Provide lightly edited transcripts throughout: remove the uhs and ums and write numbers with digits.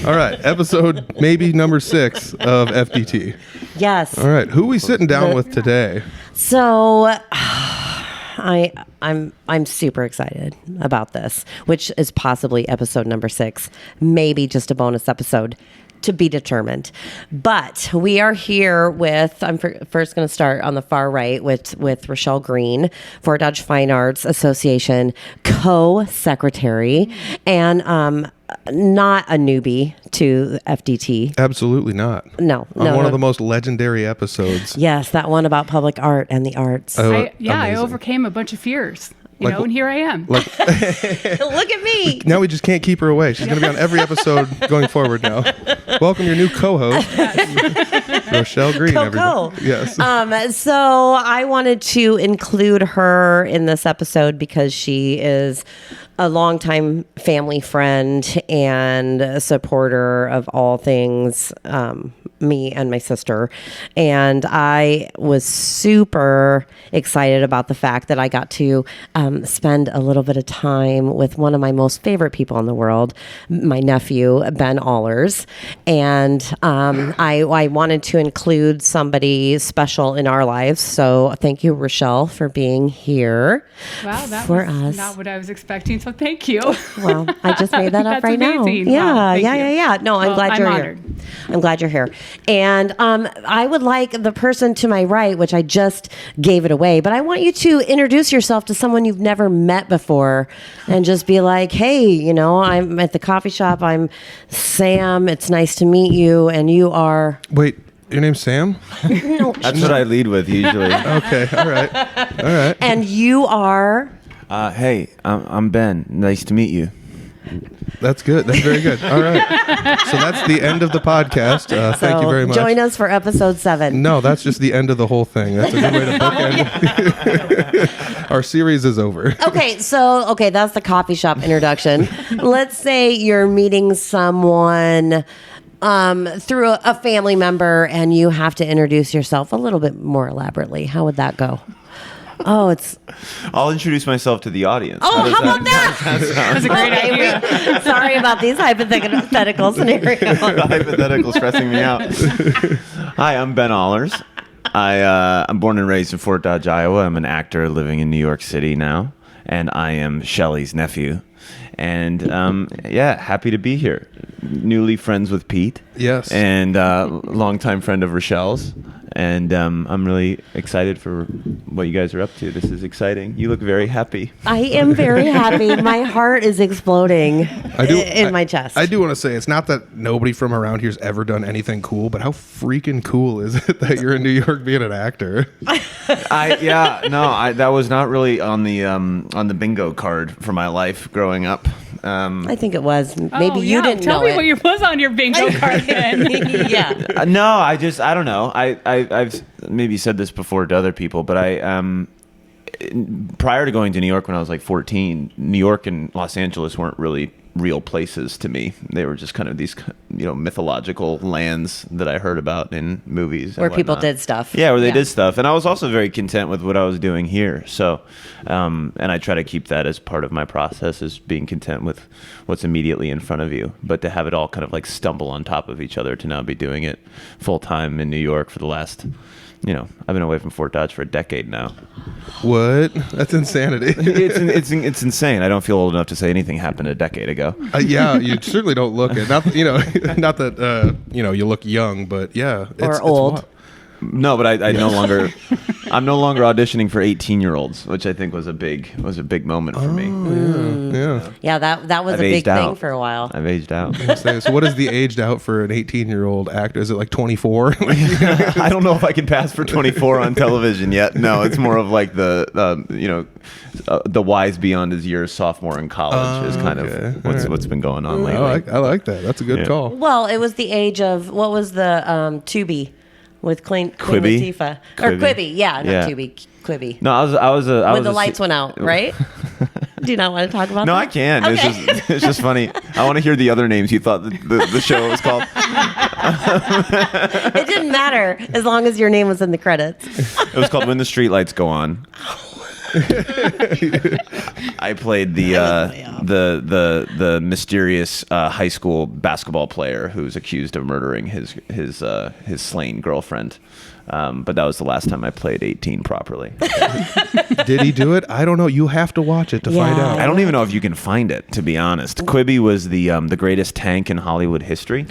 All right, episode maybe number 6 of FDT. Yes. All right, who are we sitting down with today? So I'm super excited about this, which is possibly episode number 6, maybe just a bonus episode to be determined. But we are here with, I'm first going to start on the far right with Rochelle Green, Fort Dodge Fine Arts Association co-secretary, and not a newbie to FDT. Absolutely not. No. One of the most legendary episodes. Yes, that one about public art and the arts. I overcame a bunch of fears. And here I am. Look at me. Now we just can't keep her away. She's going to be on every episode going forward now. Welcome your new co-host, Rochelle Green. Coco. Yes. So I wanted to include her in this episode because she is a longtime family friend and a supporter of all things me and my sister. And I was super excited about the fact that I got to spend a little bit of time with one of my most favorite people in the world, my nephew, Ben Ahlers. And I wanted to include somebody special in our lives. So thank you, Rochelle, for being here. Wow, that for was us. Not what I was expecting. So thank you. Well, I just made that up That's right amazing. now. Wow, Yeah. No, I'm glad you're honored. here. I'm glad you're here. And I would like the person to my right, which I just gave it away, but I want you to introduce yourself to someone you've never met before and just be like, hey, I'm at the coffee shop. I'm Sam. It's nice to meet you. And you are... Wait, your name's Sam? No. That's what I lead with usually. Okay, all right. And you are... Hey, I'm Ben. Nice to meet you. That's good. That's very good. All right. So that's the end of the podcast. Thank you very much. Join us for episode 7. No, that's just the end of the whole thing. That's a good way to bookend. Our series is over. Okay, that's the coffee shop introduction. Let's say you're meeting someone through a family member and you have to introduce yourself a little bit more elaborately. How would that go? I'll introduce myself to the audience. How about that? That's a great idea. Sorry about these hypothetical scenarios. The hypothetical stressing me out. Hi, I'm Ben Ahlers. I'm born and raised in Fort Dodge, Iowa. I'm an actor living in New York City now, and I am Shelly's nephew. And happy to be here. Newly friends with Pete. Yes. And longtime friend of Rochelle's. And I'm really excited for what you guys are up to. This is exciting. You look very happy. I am very happy. My heart is exploding in my chest. I do want to say, it's not that nobody from around here's ever done anything cool, but how freaking cool is it that you're in New York being an actor? That was not really on the bingo card for my life growing up. I think it was. Maybe you didn't Tell know me it. what was on your bingo card then. Yeah. No, I don't know. I've maybe said this before to other people, but prior to going to New York when I was like 14, New York and Los Angeles weren't really real places to me. They were just kind of these, mythological lands that I heard about in movies. Where people did stuff. Yeah, where they did stuff. And I was also very content with what I was doing here. So, and I try to keep that as part of my process, is being content with what's immediately in front of you. But to have it all kind of like stumble on top of each other, to now be doing it full time in New York for the last... I've been away from Fort Dodge for a decade now. What? That's insanity. It's insane. I don't feel old enough to say anything happened a decade ago. Yeah, you certainly don't look it. Not that you look young, but yeah, or old. No, but I'm no longer auditioning for 18-year-olds, which I think was a big moment for me. Yeah, that was I've a big aged thing out. for a while. I've aged out. So what is the aged out for an 18-year-old actor? Is it like 24? I don't know if I can pass for 24 on television yet. No, it's more of like the wise beyond his years sophomore in college is kind of what's been going on lately. I like that. That's a good call. Well, it was the age of, what was the Tubi with Queen Quibi? Latifah? Or Quibi, not Tubi, Quibi. No, I was when the lights went out, right? Do you not want to talk about that? No, I can. Okay. It's just funny. I want to hear the other names you thought the show was called. It didn't matter as long as your name was in the credits. It was called When the Streetlights Go On. I played the mysterious high school basketball player who's accused of murdering his slain girlfriend. But that was the last time I played 18 properly. Did he do it? I don't know. You have to watch it to find out. I don't even know if you can find it, to be honest. Quibi was the greatest tank in Hollywood history.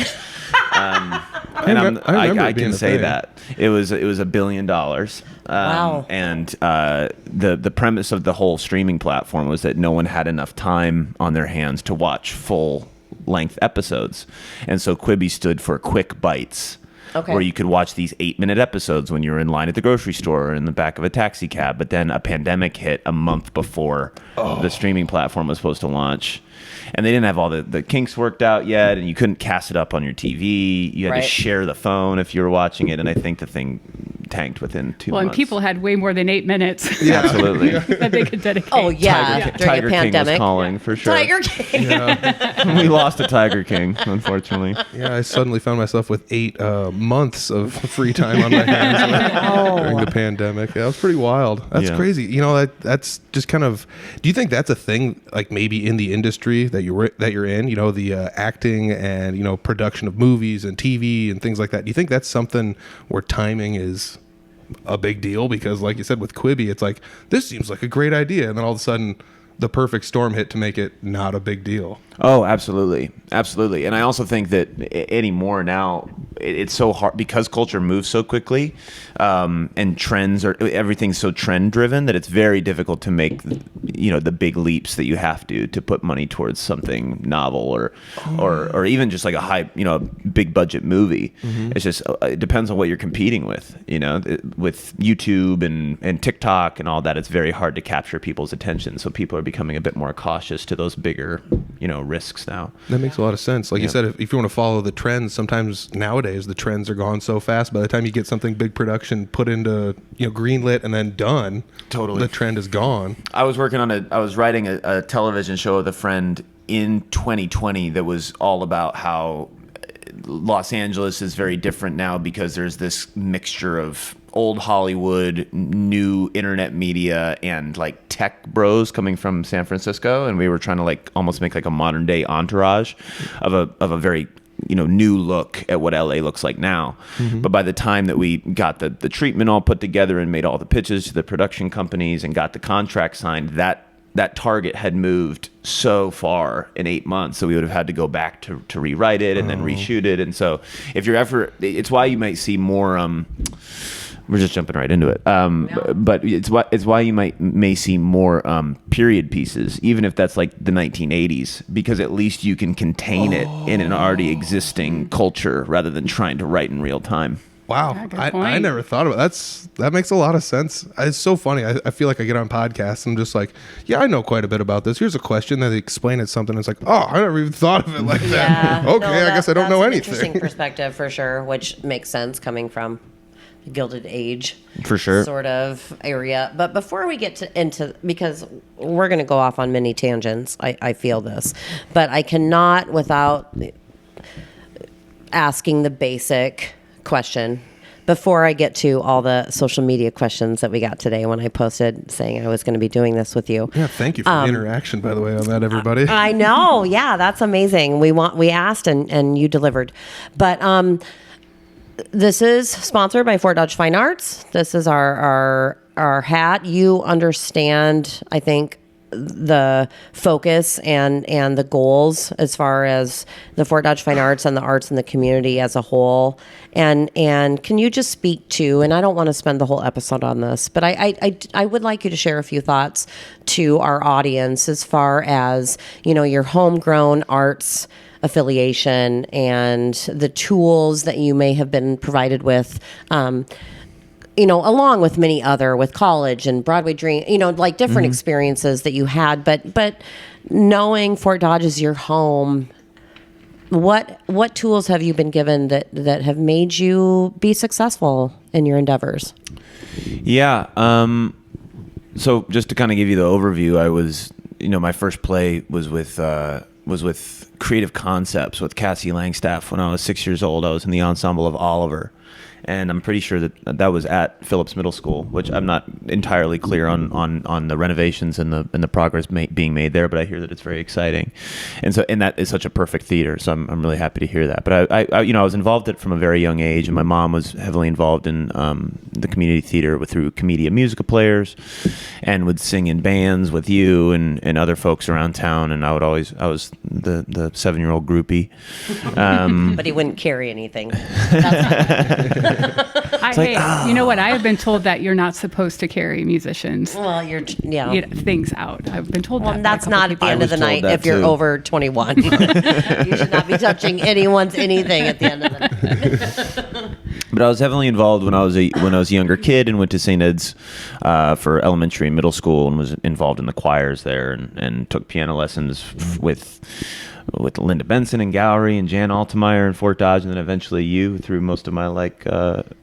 I can say that it was $1 billion. Wow. And the premise of the whole streaming platform was that no one had enough time on their hands to watch full length episodes, and so Quibi stood for quick bites. Okay. Where you could watch these 8-minute episodes when you were in line at the grocery store or in the back of a taxi cab. But then a pandemic hit a month before the streaming platform was supposed to launch. And they didn't have all the kinks worked out yet, and you couldn't cast it up on your TV. You had to share the phone if you were watching it, and I think the thing tanked within 2 months. Well, and people had way more than 8 minutes. Yeah, absolutely. That they could dedicate. Oh, yeah. During Tiger a King pandemic. was calling, for sure. Tiger King. We lost a Tiger King, unfortunately. Yeah, I suddenly found myself with 8 months of free time on my hands during the pandemic. Yeah, that was pretty wild. That's crazy. You know, that's just kind of. Do you think that's a thing, like maybe in the industry that you're in? You know, the acting and production of movies and TV and things like that. Do you think that's something where timing is a big deal? Because, like you said, with Quibi, it's like this seems like a great idea, and then all of a sudden, the perfect storm hit to make it not a big deal. Oh, absolutely. Absolutely. And I also think that anymore now, it's so hard because culture moves so quickly, and everything's so trend driven that it's very difficult to make, the big leaps that you have to put money towards something novel or even just like a high, big budget movie. Mm-hmm. It's just, it depends on what you're competing with, with YouTube and TikTok and all that. It's very hard to capture people's attention. So people are becoming a bit more cautious to those bigger, risks now. That makes a lot of sense. Like you said, if you want to follow the trends, sometimes nowadays the trends are gone so fast. By the time you get something big production put into greenlit and then done, totally, the trend is gone. I was writing a television show with a friend in 2020 that was all about how Los Angeles is very different now because there's this mixture of old Hollywood, new internet media, and like tech bros coming from San Francisco, and we were trying to like almost make like a modern day entourage of a very new look at what LA looks like now. Mm-hmm. But by the time that we got the treatment all put together and made all the pitches to the production companies and got the contract signed, that target had moved so far in 8 months, so we would have had to go back to rewrite it and then reshoot it. And so if your effort, it's why you might see more we're just jumping right into it. But it's why you may see more period pieces, even if that's like the 1980s, because at least you can contain it in an already existing culture rather than trying to write in real time. Wow. Yeah, I never thought about that. That makes a lot of sense. It's so funny. I feel like I get on podcasts and I'm just like, yeah, I know quite a bit about this. Here's a question that they explain it something. It's like, oh, I never even thought of it like that. Okay, I guess I don't know anything. Interesting perspective for sure, which makes sense coming from the Gilded Age for sure sort of area. But before we get into because we're going to go off on many tangents, I feel this, but I cannot without asking the basic question before I get to all the social media questions that we got today when I posted saying I was going to be doing this with you. Yeah, thank you for the interaction, by the way, on that, everybody. I know. Yeah, that's amazing. We asked and you delivered. But this is sponsored by Fort Dodge Fine Arts. This is our hat. You understand, I think, the focus and the goals as far as the Fort Dodge Fine Arts and the arts in the community as a whole. And can you just speak to, and I don't want to spend the whole episode on this, but I would like you to share a few thoughts to our audience as far as, your homegrown arts affiliation and the tools that you may have been provided with, along with many other, with college and Broadway Dream, like different experiences that you had, but knowing Fort Dodge is your home, what tools have you been given that have made you be successful in your endeavors? Yeah. So just to kind of give you the overview, I was, my first play was with Creative Concepts with Cassie Langstaff when I was 6 years old. I was in the ensemble of Oliver. and I'm pretty sure that was at Phillips Middle School, which I'm not entirely clear on the renovations and the progress being made there, but I hear that it's very exciting, and that is such a perfect theater. So I'm really happy to hear that. But I was involved in it from a very young age, and my mom was heavily involved in the community theater through Comedia Musica Players, and would sing in bands with you and other folks around town. And I was the 7-year-old groupie. But he wouldn't carry anything. You know what? I have been told that you're not supposed to carry musicians. Well, things out. I've been told well, that. that's not at the end of the night if you're too. over 21. You should not be touching anyone's anything at the end of the night. But I was heavily involved when I was a younger kid, and went to St. Ed's for elementary and middle school, and was involved in the choirs there, and took piano lessons with Linda Benson and Gowrie and Jan Altemeyer and Fort Dodge, and then eventually you through most of my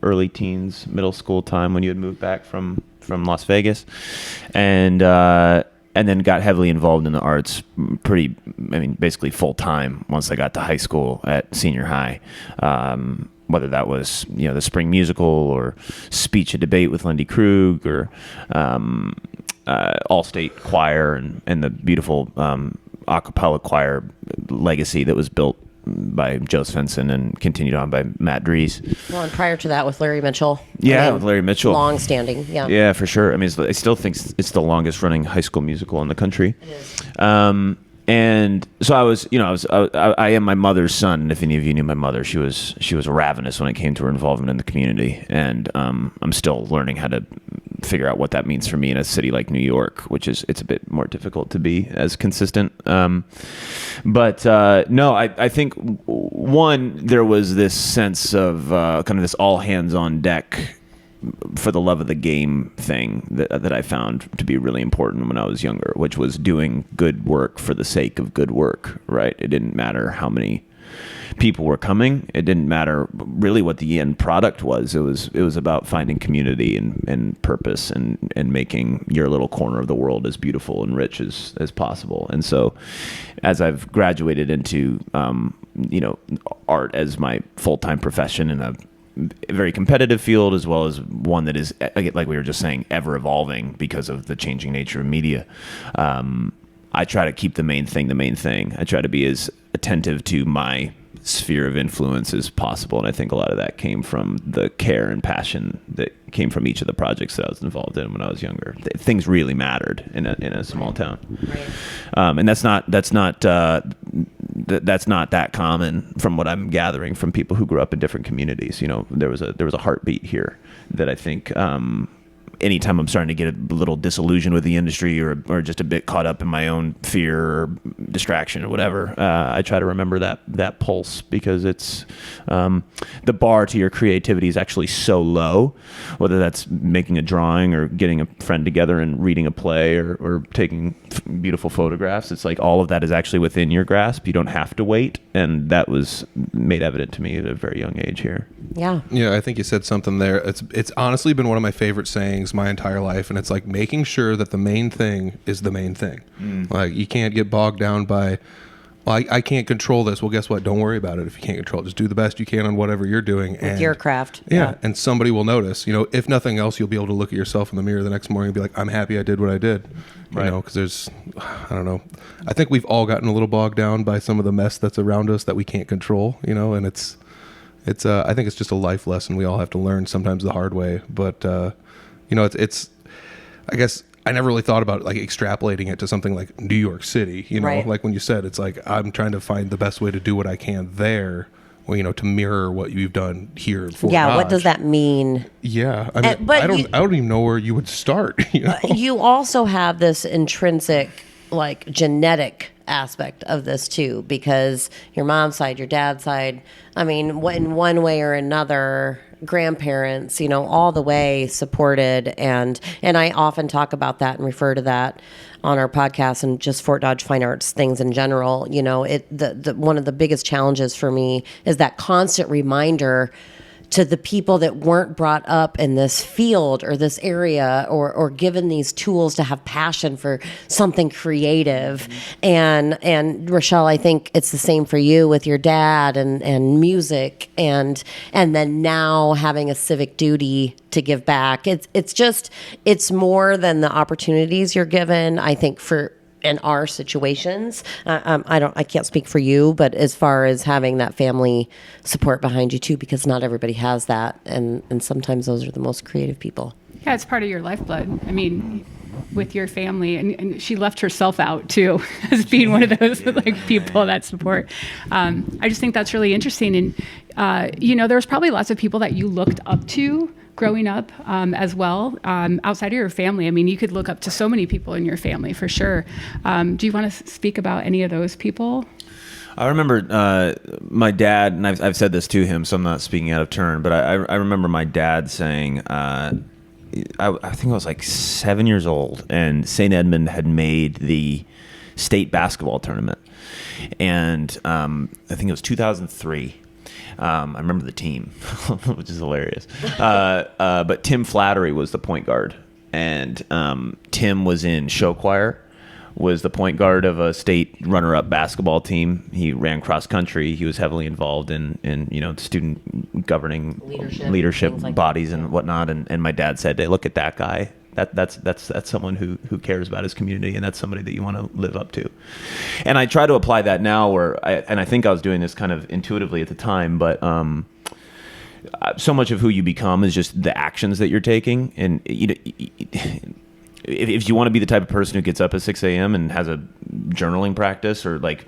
early teens, middle school time when you had moved back from Las Vegas, and then got heavily involved in the arts basically full time once I got to high school at senior high. Whether that was the spring musical or speech and debate with Lindy Krug, or all-state choir and the beautiful a cappella choir legacy that was built by Joe Svensson and continued on by Matt Dries. Well, and prior to that with Larry Mitchell. Yeah, with Larry Mitchell. Long-standing, yeah. Yeah, for sure. I still think it's the longest-running high school musical in the country. It is. And so I am my mother's son. And if any of you knew my mother, she was ravenous when it came to her involvement in the community. And I'm still learning how to figure out what that means for me in a city like New York, it's a bit more difficult to be as consistent. But I think there was this sense of kind of this all hands on deck for the love of the game thing that I found to be really important when I was younger, which was doing good work for the sake of good work, right? It didn't matter how many people were coming. It didn't matter really what the end product was. It was about finding community and purpose and making your little corner of the world as beautiful and rich as possible. And so as I've graduated into art as my full-time profession in a very competitive field, as well as one that is, like we were just saying, ever evolving because of the changing nature of media, I try to keep the main thing. I try to be as attentive to my sphere of influence as possible, and I think a lot of that came from the care and passion that came from each of the projects that I was involved in when I was younger. Things really mattered in a small town, right. And that's not that common from what I'm gathering from people who grew up in different communities. There was a heartbeat here that I think. Anytime I'm starting to get a little disillusioned with the industry or just a bit caught up in my own fear or distraction or whatever, I try to remember that pulse, because it's the bar to your creativity is actually so low, whether that's making a drawing or getting a friend together and reading a play or taking beautiful photographs. It's like all of that is actually within your grasp. You don't have to wait. And that was made evident to me at a very young age here. Yeah. Yeah, I think you said something there. It's honestly been one of my favorite sayings my entire life, and it's like making sure that the main thing is the main thing. Like, you can't get bogged down by, well, I can't control this. Well, guess what? Don't worry about it if you can't control it. Just do the best you can on whatever you're doing. With your craft. Yeah, and somebody will notice. If nothing else, you'll be able to look at yourself in the mirror the next morning and be like, I'm happy I did what I did. Right. Because there's, I don't know. I think we've all gotten a little bogged down by some of the mess that's around us that we can't control, and it's I think it's just a life lesson we all have to learn sometimes the hard way. But, it's I guess I never really thought about extrapolating it to something like New York City, Right. Like when you said, it's like, I'm trying to find the best way to do what I can there, to mirror what you've done here in Fort Dodge. What does that mean? Yeah. I mean, but I don't even know where you would start, You also have this intrinsic, genetic aspect of this too, because your mom's side, your dad's side, in one way or another, grandparents, all the way supported, and I often talk about that and refer to that on our podcast and just Fort Dodge Fine Arts things in general. The one of the biggest challenges for me is that constant reminder to the people that weren't brought up in this field or this area or given these tools to have passion for something creative. And Rochelle, I think it's the same for you with your dad and music and then now having a civic duty to give back. It's more than the opportunities you're given, I think, for in our situations. I can't speak for you, but as far as having that family support behind you too, because not everybody has that, and sometimes those are the most creative people. Yeah, it's part of your lifeblood. I mean, with your family, and she left herself out too as being one of those like people that support. I just think that's really interesting, and there's probably lots of people that you looked up to growing up as well, outside of your family. I mean, you could look up to so many people in your family for sure. Do you want to speak about any of those people? I remember my dad, and I've said this to him, so I'm not speaking out of turn, but I remember my dad saying, I think I was like 7 years old, and St. Edmund had made the state basketball tournament. And I think it was 2003. I remember the team, which is hilarious. But Tim Flattery was the point guard, and Tim was in show choir, was the point guard of a state runner-up basketball team. He ran cross country. He was heavily involved in student governing leadership like bodies and whatnot. And my dad said, "Hey, look at that guy. That's someone who cares about his community, and that's somebody that you want to live up to." And I try to apply that now, I think I was doing this kind of intuitively at the time, but so much of who you become is just the actions that you're taking. And if you want to be the type of person who gets up at 6 a.m. and has a journaling practice or like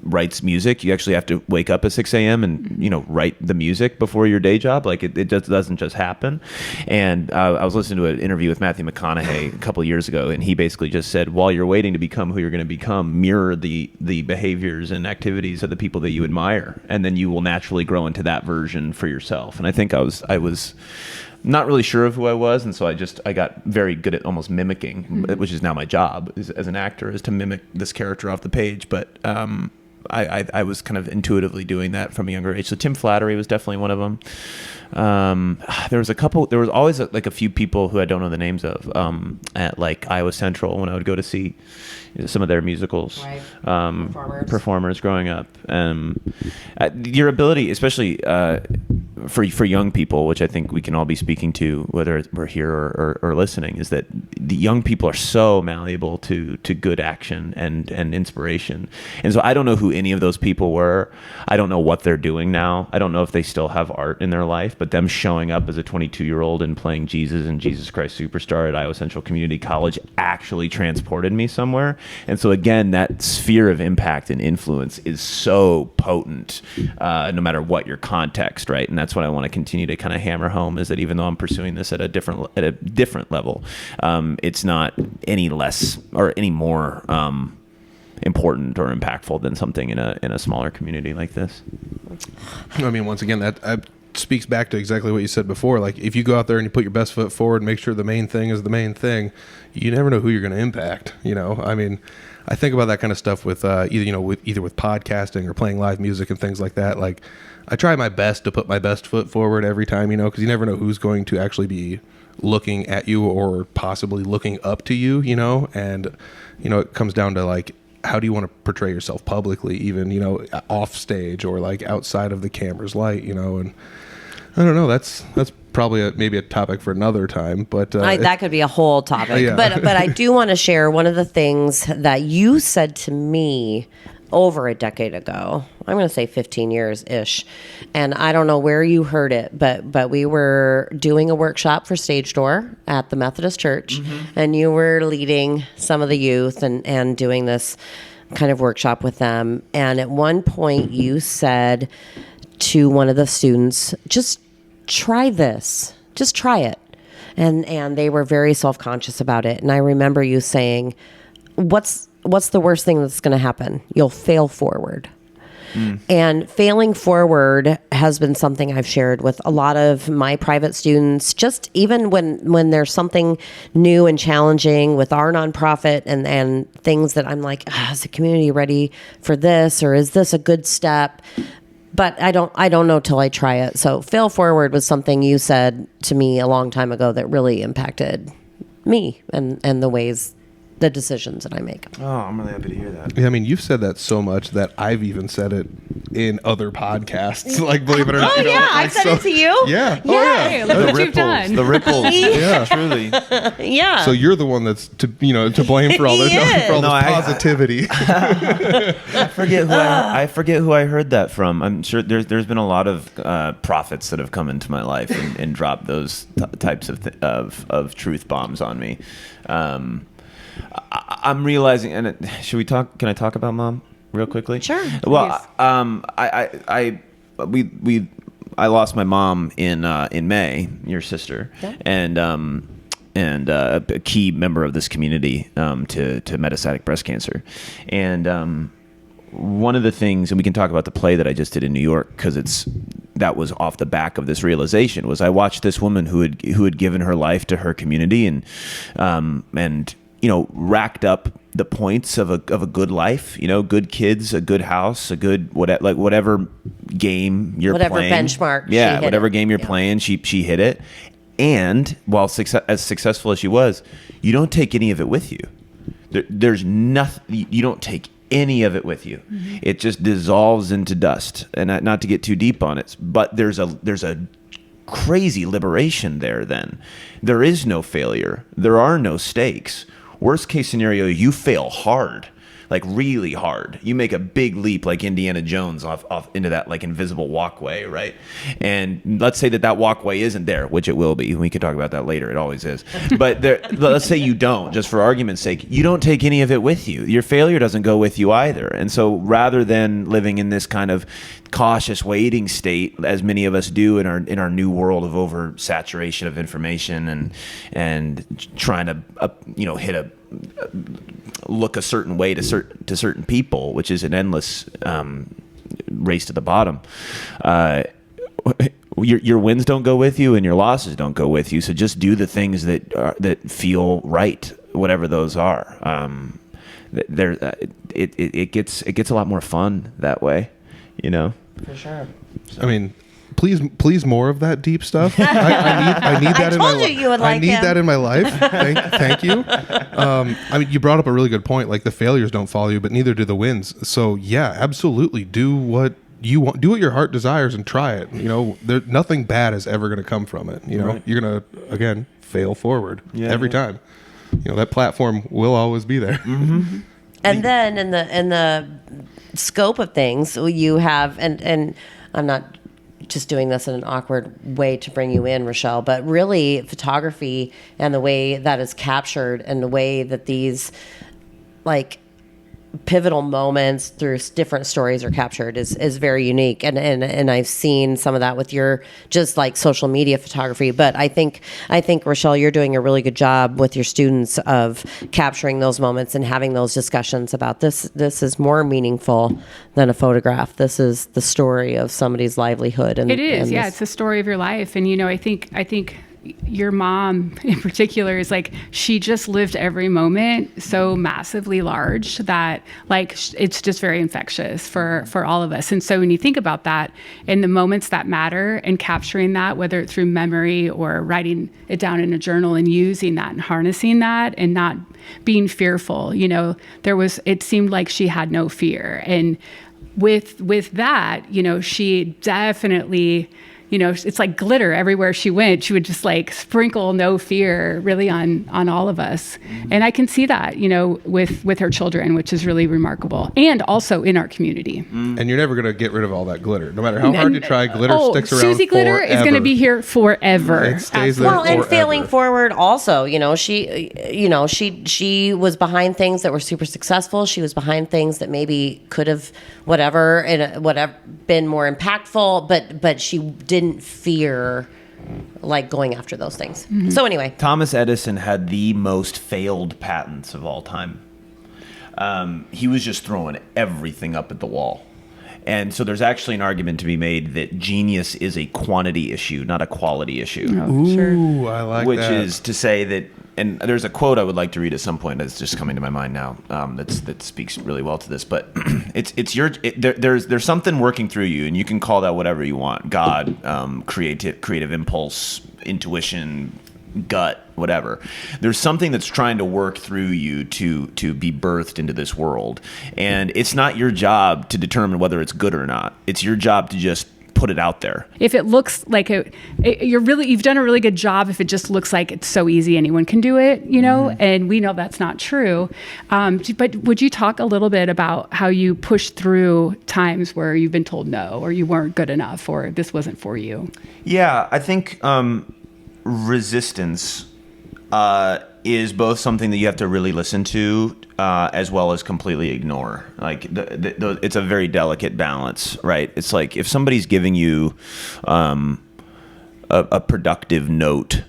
writes music, you actually have to wake up at 6 a.m. and, write the music before your day job. Like it just doesn't just happen. And I was listening to an interview with Matthew McConaughey a couple of years ago, and he basically just said, while you're waiting to become who you're going to become, mirror the behaviors and activities of the people that you admire. And then you will naturally grow into that version for yourself. And I think I was not really sure of who I was, and so I got very good at almost mimicking, which is now my job as an actor, is to mimic this character off the page. But I was kind of intuitively doing that from a younger age. So Tim Flattery was definitely one of them. There was always like a few people who I don't know the names of at like Iowa Central when I would go to see some of their musicals, right. Performers growing up. Your ability, especially for young people, which I think we can all be speaking to, whether we're here or listening, is that the young people are so malleable to good action and inspiration. And so I don't know who any of those people were. I don't know what they're doing now. I don't know if they still have art in their life, but them showing up as a 22-year-old and playing Jesus and Jesus Christ Superstar at Iowa Central Community College actually transported me somewhere. And so again, that sphere of impact and influence is so potent, no matter what your context, right? And that's what I want to continue to kind of hammer home, is that even though I'm pursuing this at a different level, it's not any less or any more important or impactful than something in a smaller community like this. I mean, once again, that speaks back to exactly what you said before. Like, if you go out there and you put your best foot forward, make sure the main thing is the main thing, you never know who you're going to impact. I mean, I think about that kind of stuff with either with podcasting or playing live music and things like that. Like, I try my best to put my best foot forward every time, because you never know who's going to actually be looking at you or possibly looking up to you, and it comes down to like, how do you want to portray yourself publicly, even off stage or like outside of the camera's light, and I don't know, that's probably maybe a topic for another time, but that could be a whole topic. Yeah. But I do want to share one of the things that you said to me over a decade ago. I'm going to say 15 years-ish. And I don't know where you heard it, but we were doing a workshop for Stage Door at the Methodist Church, and you were leading some of the youth and doing this kind of workshop with them. And at one point you said to one of the students, just try this. Just try it. And they were very self-conscious about it. And I remember you saying, what's the worst thing that's going to happen? You'll fail forward. And failing forward has been something I've shared with a lot of my private students, just even when there's something new and challenging with our nonprofit and things that I'm like, is the community ready for this? Or is this a good step? but I don't know till I try it. So fail forward was something you said to me a long time ago that really impacted me and the decisions that I make. Oh, I'm really happy to hear that. Yeah, I mean, you've said that so much that I've even said it in other podcasts. Like, believe it or not. Oh, yeah, I've said it to you? Yeah. Yeah. Oh, yeah. Hey, look what you've done. The ripples. Yeah. Truly. Yeah. So you're the one that's to blame for all this, He is. for all No, this positivity. I forget who I heard that from. I'm sure there's been a lot of prophets that have come into my life and dropped those types of truth bombs on me. I'm realizing, and should we talk? Can I talk about Mom real quickly? Sure. Well, I lost my mom in May, your sister, Yeah. and a key member of this community to metastatic breast cancer, and one of the things, and we can talk about the play that I just did in New York because that was off the back of this realization. Was I watched this woman who had given her life to her community and racked up the points of a good life, good kids, a good house, a good whatever game you're whatever playing. benchmark. Yeah, she hit whatever it. game you're playing, she hit it. And while as successful as she was, you don't take any of it with you. There's nothing. You don't take any of it with you. Mm-hmm. It just dissolves into dust. And not to get too deep on it, but there's a crazy liberation there. Then there is no failure. There are no stakes. Worst case scenario, you fail hard, like really hard. You make a big leap like Indiana Jones off into that like invisible walkway, right? And let's say that walkway isn't there, which it will be. We can talk about that later. It always is. But let's say you don't, just for argument's sake, you don't take any of it with you. Your failure doesn't go with you either. And so rather than living in this kind of cautious waiting state, as many of us do in our new world of oversaturation of information and trying to look a certain way to certain people, which is an endless race to the bottom. Your wins don't go with you, and your losses don't go with you. So just do the things that feel right, whatever those are. It gets a lot more fun that way, For sure. I mean, please more of that deep stuff. I need that in my life. I need that in my life. Thank you. I mean, you brought up a really good point. Like the failures don't follow you, but neither do the wins. So yeah, absolutely. Do what you want. Do what your heart desires and try it. Nothing bad is ever going to come from it. Right. You're going to again fail forward every time. That platform will always be there. Mm-hmm. And then in the scope of things, you have and I'm not just doing this in an awkward way to bring you in, Rochelle, but really photography and the way that is captured and the way that these like pivotal moments through different stories are captured is very unique. And I've seen some of that with your just like social media photography. But I think Rochelle, you're doing a really good job with your students of capturing those moments and having those discussions about this is more meaningful than a photograph. This is the story of somebody's livelihood. And it is, and it's the story of your life. And I think your mom in particular is like, she just lived every moment so massively large that like it's just very infectious for all of us. And so when you think about that in the moments that matter and capturing that, whether it's through memory or writing it down in a journal and using that and harnessing that and not being fearful, it seemed like she had no fear. And with that, she definitely, it's like glitter everywhere she went. She would just like sprinkle no fear really on all of us. Mm-hmm. And I can see that, with her children, which is really remarkable. And also in our community. Mm. And you're never going to get rid of all that glitter. No matter how hard you try, glitter sticks around Susie Glitter forever. is going to be here forever. It stays there and forever. failing forward also, she was behind things that were super successful. She was behind things that maybe could have whatever been more impactful, but she didn't fear like going after those things. Mm-hmm. So anyway, Thomas Edison had the most failed patents of all time. He was just throwing everything up at the wall. And so there's actually an argument to be made that genius is a quantity issue, not a quality issue. Ooh, I like which that. Which is to say that, and there's a quote I would like to read at some point that's just coming to my mind now, that speaks really well to this. But there's something working through you, and you can call that whatever you want: God, creative impulse, intuition, gut, whatever. There's something that's trying to work through you to be birthed into this world, and it's not your job to determine whether it's good or not. It's your job to just put it out there. If it looks like you've done a really good job. If it just looks like it's so easy, anyone can do it, and we know that's not true. But would you talk a little bit about how you push through times where you've been told no, or you weren't good enough, or this wasn't for you? Yeah, I think resistance is both something that you have to really listen to, as well as completely ignore. Like it's a very delicate balance, right? It's like if somebody's giving you a productive note,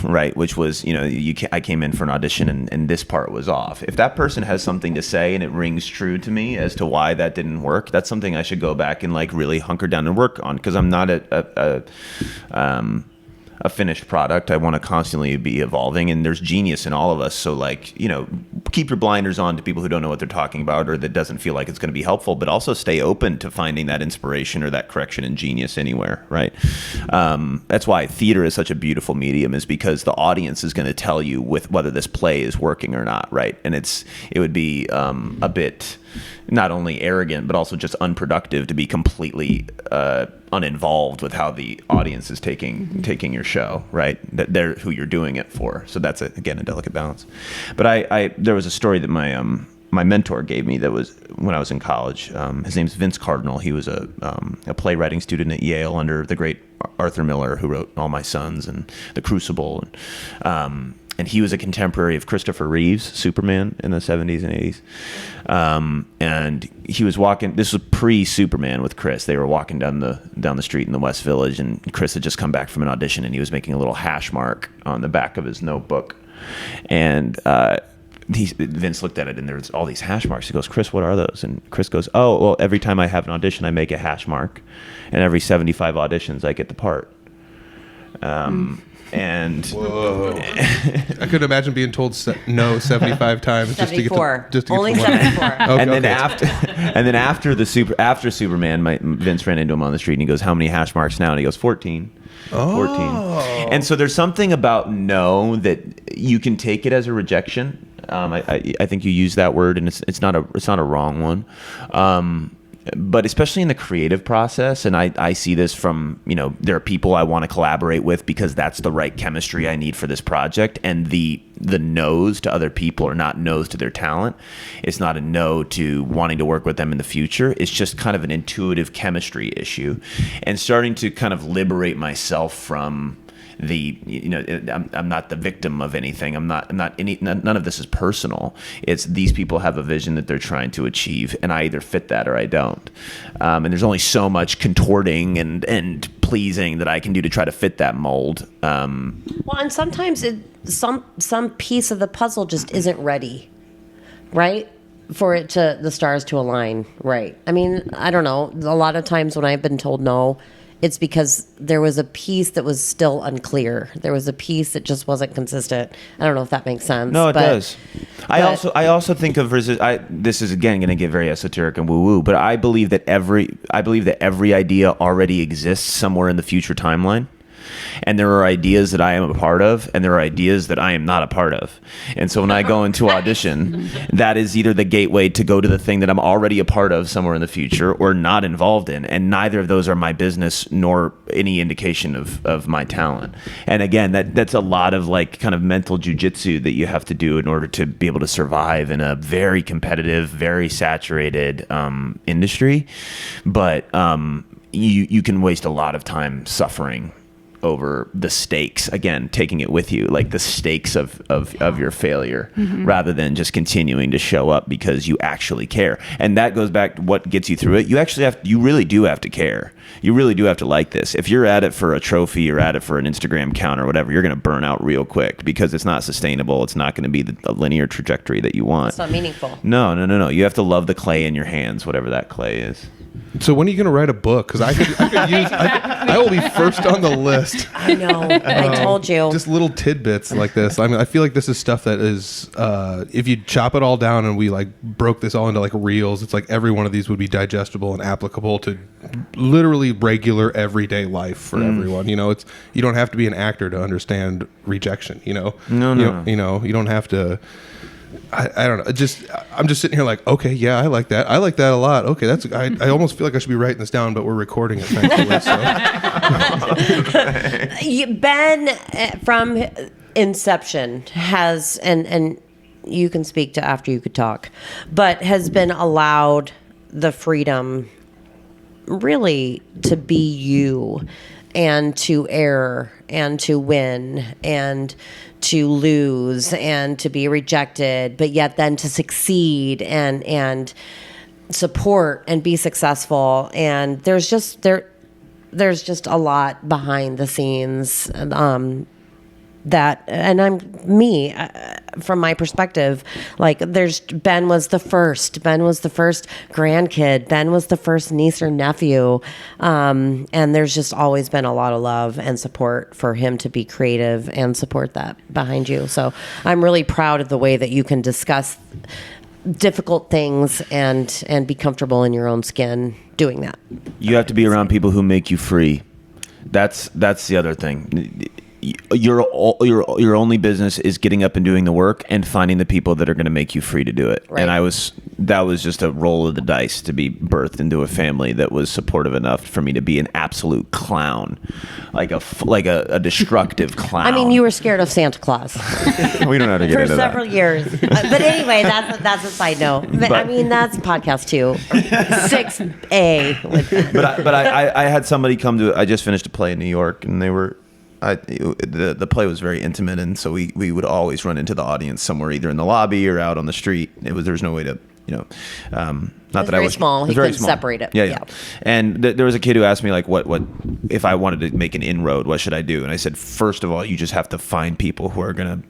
right, which was, I came in for an audition and this part was off. If that person has something to say and it rings true to me as to why that didn't work, that's something I should go back and like really hunker down and work on, because I'm not a finished product. I want to constantly be evolving, and there's genius in all of us. So like, keep your blinders on to people who don't know what they're talking about, or that doesn't feel like it's going to be helpful, but also stay open to finding that inspiration or that correction and genius anywhere. Right. That's why theater is such a beautiful medium, is because the audience is going to tell you with whether this play is working or not. Right. And it would be a bit not only arrogant, but also just unproductive to be completely uninvolved with how the audience is taking your show, right? That they're who you're doing it for. So that's again a delicate balance. But there was a story that my mentor gave me that was when I was in college. His name's Vince Cardinal. He was a playwriting student at Yale under the great Arthur Miller, who wrote All My Sons and The Crucible. And he was a contemporary of Christopher Reeve's Superman in the 70s and 80s. And he was walking, this was pre-Superman with Chris. They were walking down the street in the West Village, and Chris had just come back from an audition, and he was making a little hash mark on the back of his notebook. And Vince looked at it, and there's all these hash marks. He goes, "Chris, what are those?" And Chris goes, "Oh, well, every time I have an audition, I make a hash mark. And every 75 auditions, I get the part." And whoa, I could imagine being told no 75 times just to get only 74. Okay, and then after Superman, Vince ran into him on the street, and he goes, "How many hash marks now?" And he goes, 14. 14. And so there's something about no that you can take it as a rejection. I think you use that word, and it's not a wrong one. But especially in the creative process, and I see this from, there are people I want to collaborate with because that's the right chemistry I need for this project, and the no's to other people are not no's to their talent. It's not a no to wanting to work with them in the future. It's just kind of an intuitive chemistry issue, and starting to kind of liberate myself from I'm not the victim of anything. None of this is personal. It's these people have a vision that they're trying to achieve, and I either fit that or I don't. And there's only so much contorting and pleasing that I can do to try to fit that mold. Well, and sometimes some piece of the puzzle just isn't ready, right? For the stars to align, right? I mean, I don't know. A lot of times when I've been told no, it's because there was a piece that was still unclear. There was a piece that just wasn't consistent. I don't know if that makes sense. No, it does. I also think of this is again going to get very esoteric and woo woo, but I believe that every idea already exists somewhere in the future timeline. And there are ideas that I am a part of, and there are ideas that I am not a part of. And so when I go into audition, that is either the gateway to go to the thing that I'm already a part of somewhere in the future or not involved in. And neither of those are my business nor any indication of my talent. And again, that's a lot of like kind of mental jujitsu that you have to do in order to be able to survive in a very competitive, very saturated industry. But you can waste a lot of time suffering over the stakes, again, taking it with you, like the stakes of your failure, rather than just continuing to show up because you actually care. And that goes back to what gets you through it. You really do have to care. You really do have to like this. If you're at it for a trophy or at it for an Instagram count or whatever, you're going to burn out real quick because it's not sustainable. It's not going to be the linear trajectory that you want. It's not meaningful. No. You have to love the clay in your hands, whatever that clay is. So when are you going to write a book? Because I will be first on the list. I know. I told you. Just little tidbits like this. I mean, I feel like this is stuff that is, if you chop it all down and we like broke this all into like reels, it's like every one of these would be digestible and applicable to literally regular everyday life for everyone. You know, you don't have to be an actor to understand rejection. You know, No. You don't have to. I don't know. I'm just sitting here like, okay, yeah, I like that. I like that a lot. Okay, I almost feel like I should be writing this down, but we're recording it, thankfully. So. Ben, from inception, has and you can speak to after you could talk, but has been allowed the freedom, really, to be you, and to err, and to win, and to lose, and to be rejected, but yet then to succeed and support and be successful. And there's just a lot behind the scenes that, and from my perspective, like Ben was the first grandkid, Ben was the first niece or nephew, and there's just always been a lot of love and support for him to be creative and support that behind you. So I'm really proud of the way that you can discuss difficult things and be comfortable in your own skin doing that. You have to be around people who make you free. That's the other thing. Your only business is getting up and doing the work and finding the people that are going to make you free to do it. Right. And that was just a roll of the dice to be birthed into a family that was supportive enough for me to be an absolute clown, like a destructive clown. I mean, you were scared of Santa Claus We don't have to get for into several that. years. But anyway, that's a side note. But, I mean, that's podcast 2, 6A. But I had somebody come to. I just finished a play in New York, and they were. The play was very intimate, and so we would always run into the audience somewhere, either in the lobby or out on the street. There was no way to, not that I was small. He couldn't separate it. Yeah. And there was a kid who asked me like, what if I wanted to make an inroad, what should I do? And I said, first of all, you just have to find people who are gonna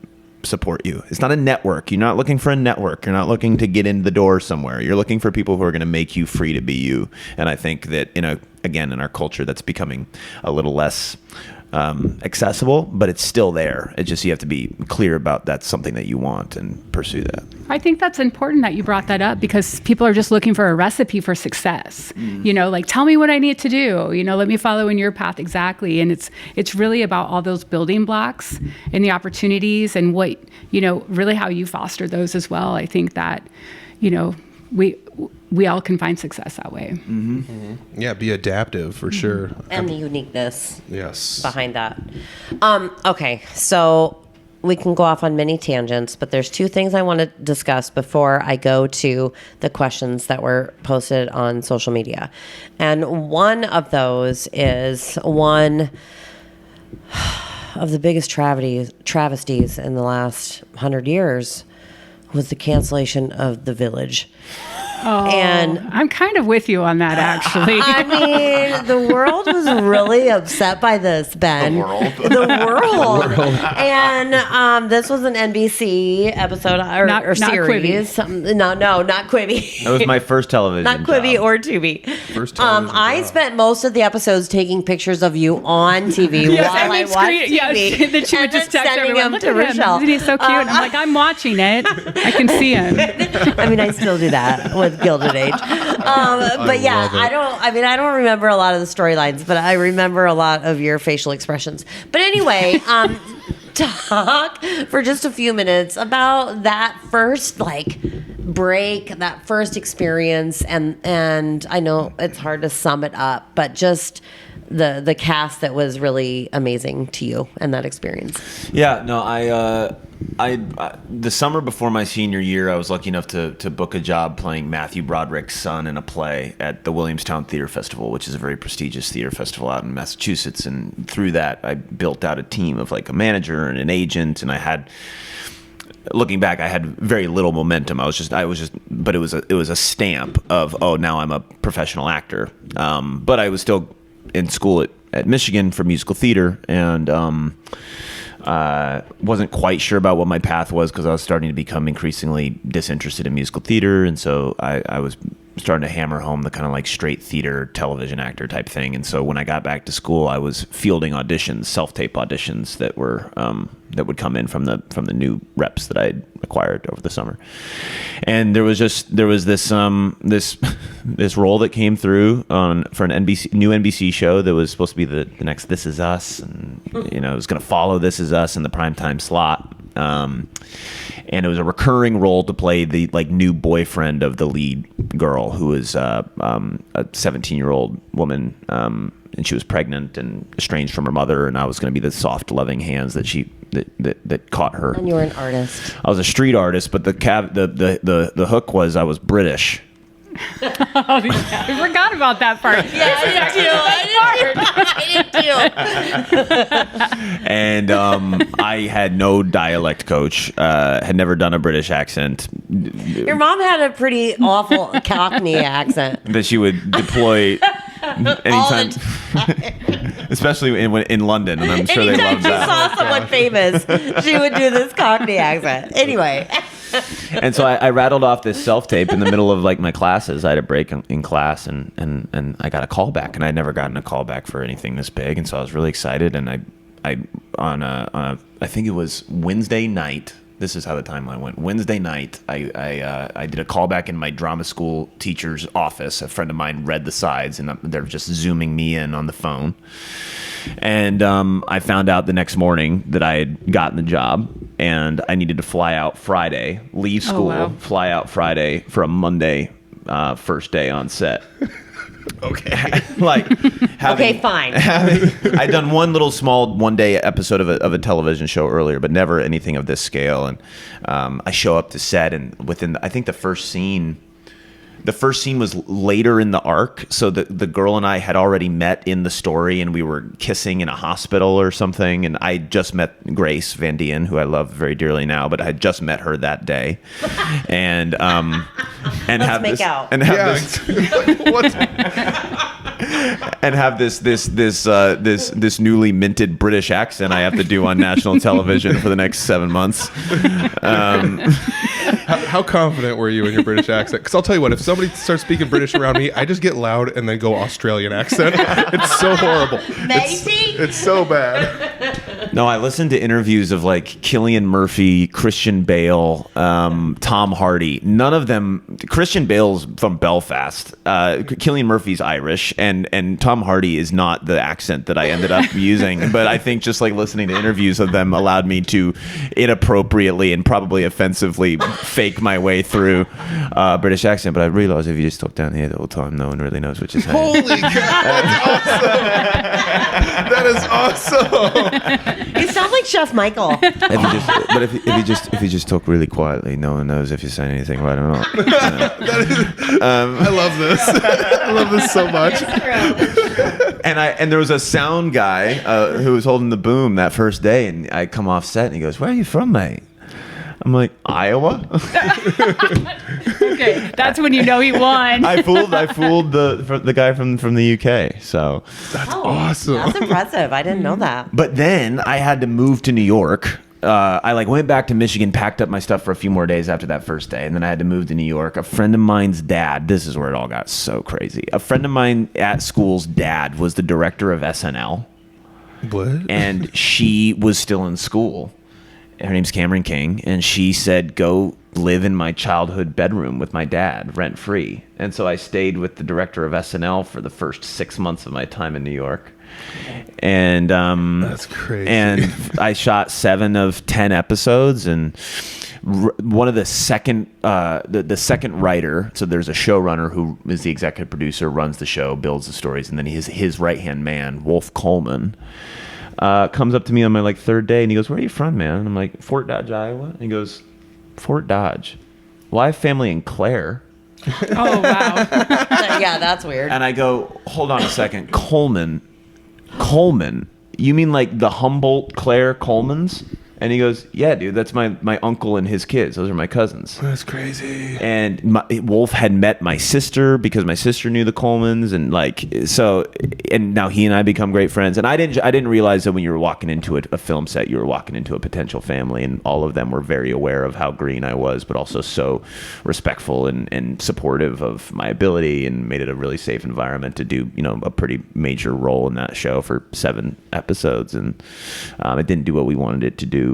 support you. It's not a network. You're not looking for a network. You're not looking to get in the door somewhere. You're looking for people who are going to make you free to be you. And I think that in our culture, that's becoming a little less accessible, but it's still there. It's just you have to be clear about that's something that you want and pursue that. I think that's important that you brought that up, because people are just looking for a recipe for success. Like, tell me what I need to do. Let me follow in your path. Exactly. And it's really about all those building blocks and the opportunities and what, really how you foster those as well. I think that, we all can find success that way. Mm-hmm. Mm-hmm. Yeah, be adaptive for sure. And the uniqueness behind that. Okay, so we can go off on many tangents, but there's 2 things I want to discuss before I go to the questions that were posted on social media. And one of those is one of the biggest travesties in the last 100 years was the cancellation of The Village. Oh, and I'm kind of with you on that, actually. I mean, the world was really upset by this, Ben. The world. And this was an NBC episode or series. No, not Quibi. That was my first television Not Quibi job. or Tubi. First television I spent most of the episodes taking pictures of you on TV while I watched TV. Yes, that you would just text sending everyone, them look to at Rochelle. him. Isn't he so cute? I'm like, I'm watching it. I can see him. I mean, I still do that with Gilded Age. But yeah, I don't remember a lot of the storylines, but I remember a lot of your facial expressions. But anyway, talk for just a few minutes about that first break, that first experience, and I know it's hard to sum it up, but just the cast that was really amazing to you and that experience. Yeah, no, I the summer before my senior year, I was lucky enough to book a job playing Matthew Broderick's son in a play at the Williamstown Theater Festival, which is a very prestigious theater festival out in Massachusetts. And through that, I built out a team of a manager and an agent, and looking back, I had very little momentum. But it was a stamp of, oh, now I'm a professional actor. But I was still in school at Michigan for musical theater, and wasn't quite sure about what my path was, because I was starting to become increasingly disinterested in musical theater. And so I was starting to hammer home the kind of like straight theater television actor type thing. And so when I got back to school, I was fielding auditions, self-tape auditions that were that would come in from the new reps that I'd acquired over the summer. And there was this this role that came through for an new NBC show that was supposed to be the next This Is Us, and it was going to follow This Is Us in the primetime slot. And it was a recurring role to play the like new boyfriend of the lead girl, who was a 17-year-old woman, and she was pregnant and estranged from her mother, and I was going to be the soft, loving hands that caught her. And you were an artist. I was a street artist, but the hook was I was British. Oh, yeah. I forgot about that part. Yeah, I did too. And I had no dialect coach. Had never done a British accent. Your mom had a pretty awful Cockney accent. That she would deploy anytime, especially in London, and I'm sure they loved that. Anytime she saw someone famous, she would do this Cockney accent. Anyway. And so I rattled off this self-tape in the middle of like my classes. I had a break in class, and I got a call back, and I'd never gotten a call back for anything this big, and so I was really excited. And I think it was Wednesday night. This is how the timeline went. Wednesday night, I did a callback in my drama school teacher's office. A friend of mine read the sides, and they're just zooming me in on the phone. And I found out the next morning that I had gotten the job, and I needed to fly out Friday, leave school, fly out Friday for a Monday first day on set. Okay. Okay, fine. I'd done one little small one-day episode of a television show earlier, but never anything of this scale. And I show up to set, and I think the first scene was later in the arc, so the girl and I had already met in the story, and we were kissing in a hospital or something. And I just met Grace Van Dien, who I love very dearly now, but I had just met her that day, and have this newly minted British accent I have to do on national television for the next 7 months. How confident were you in your British accent? Because I'll tell you what, if somebody starts speaking British around me, I just get loud and then go Australian accent. It's so horrible. It's so bad. No, I listened to interviews of like Cillian Murphy, Christian Bale, Tom Hardy. None of them. Christian Bale's from Belfast. Cillian Murphy's Irish, and Tom Hardy is not the accent that I ended up using. But I think just like listening to interviews of them allowed me to inappropriately and probably offensively fake my way through British accent. But I realized if you just talk down here the whole time, no one really knows what you're saying. Holy cow! That is awesome. You sound like Chef Michael. If you just talk really quietly, no one knows if you're saying anything right or not. I love this. I love this so much. And there was a sound guy who was holding the boom that first day, and I come off set, and he goes, "Where are you from, mate?" I'm like, Iowa. Okay, that's when you know he won. I fooled the guy from the UK. So that's awesome. That's impressive. I didn't know that. But then I had to move to New York. I went back to Michigan, packed up my stuff for a few more days after that first day, and then I had to move to New York. A friend of mine's dad, this is where it all got so crazy. A friend of mine at school's dad was the director of SNL. What? And she was still in school. Her name's Cameron King, and she said, "Go live in my childhood bedroom with my dad, rent free." And so I stayed with the director of SNL for the first 6 months of my time in New York. And that's crazy. And I shot 7 of 10 episodes, and one of the second writer, so there's a showrunner who is the executive producer, runs the show, builds the stories, and then his right hand man, Wolf Coleman, comes up to me on my third day, and he goes, "Where are you from, man?" And I'm like, "Fort Dodge, Iowa." And he goes, "Fort Dodge? Well, I have family in Clare." Oh, wow. Yeah, that's weird. And I go, "Hold on a second, Coleman? You mean like the Humboldt Clare Colemans?" And he goes, yeah, dude, that's my uncle and his kids. Those are my cousins. That's crazy. And Wolf had met my sister because my sister knew the Colemans, and and now he and I become great friends. And I didn't realize that when you were walking into a film set, you were walking into a potential family, and all of them were very aware of how green I was, but also so respectful and supportive of my ability, and made it a really safe environment to do, a pretty major role in that show for 7 episodes. And it didn't do what we wanted it to do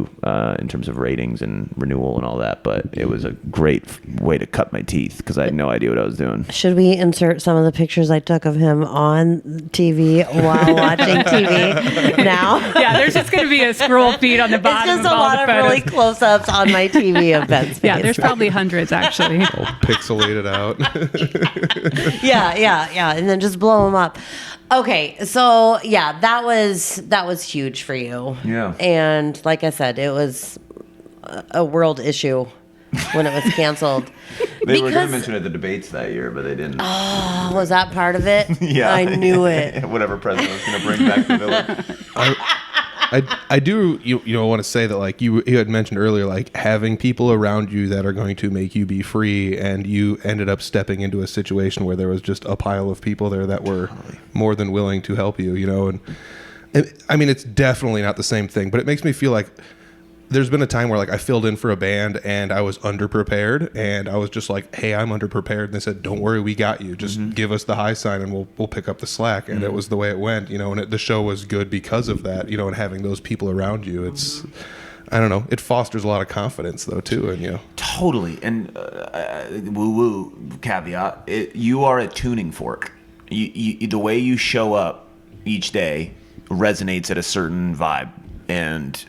in terms of ratings and renewal and all that, but it was a great way to cut my teeth because I had no idea what I was doing. Should we insert some of the pictures I took of him on TV while watching TV now? Yeah, there's just going to be a scroll feed on the bottom. It's just a lot of really close-ups on my TV of Ben's face. Yeah, there's probably hundreds actually. All pixelated out. Yeah, and then just blow them up. Okay, so yeah, that was huge for you. Yeah. And like I said, it was a world issue when it was canceled. They were going to mention it at the debates that year, but they didn't. Oh, was that part of it? Yeah. I knew it. Whatever president was going to bring back the village. I do want to say that, like you had mentioned earlier, like having people around you that are going to make you be free, and you ended up stepping into a situation where there was just a pile of people there that were more than willing to help you, and I mean, it's definitely not the same thing, but it makes me feel like there's been a time where like I filled in for a band and I was underprepared, and I was just like, hey, I'm underprepared, and they said, don't worry, we got you, just give us the high sign and we'll pick up the slack. And it was the way it went, and the show was good because of that, and having those people around you, it's, I don't know, it fosters a lot of confidence though too. And totally. And woo caveat, you are a tuning fork. You the way you show up each day resonates at a certain vibe, and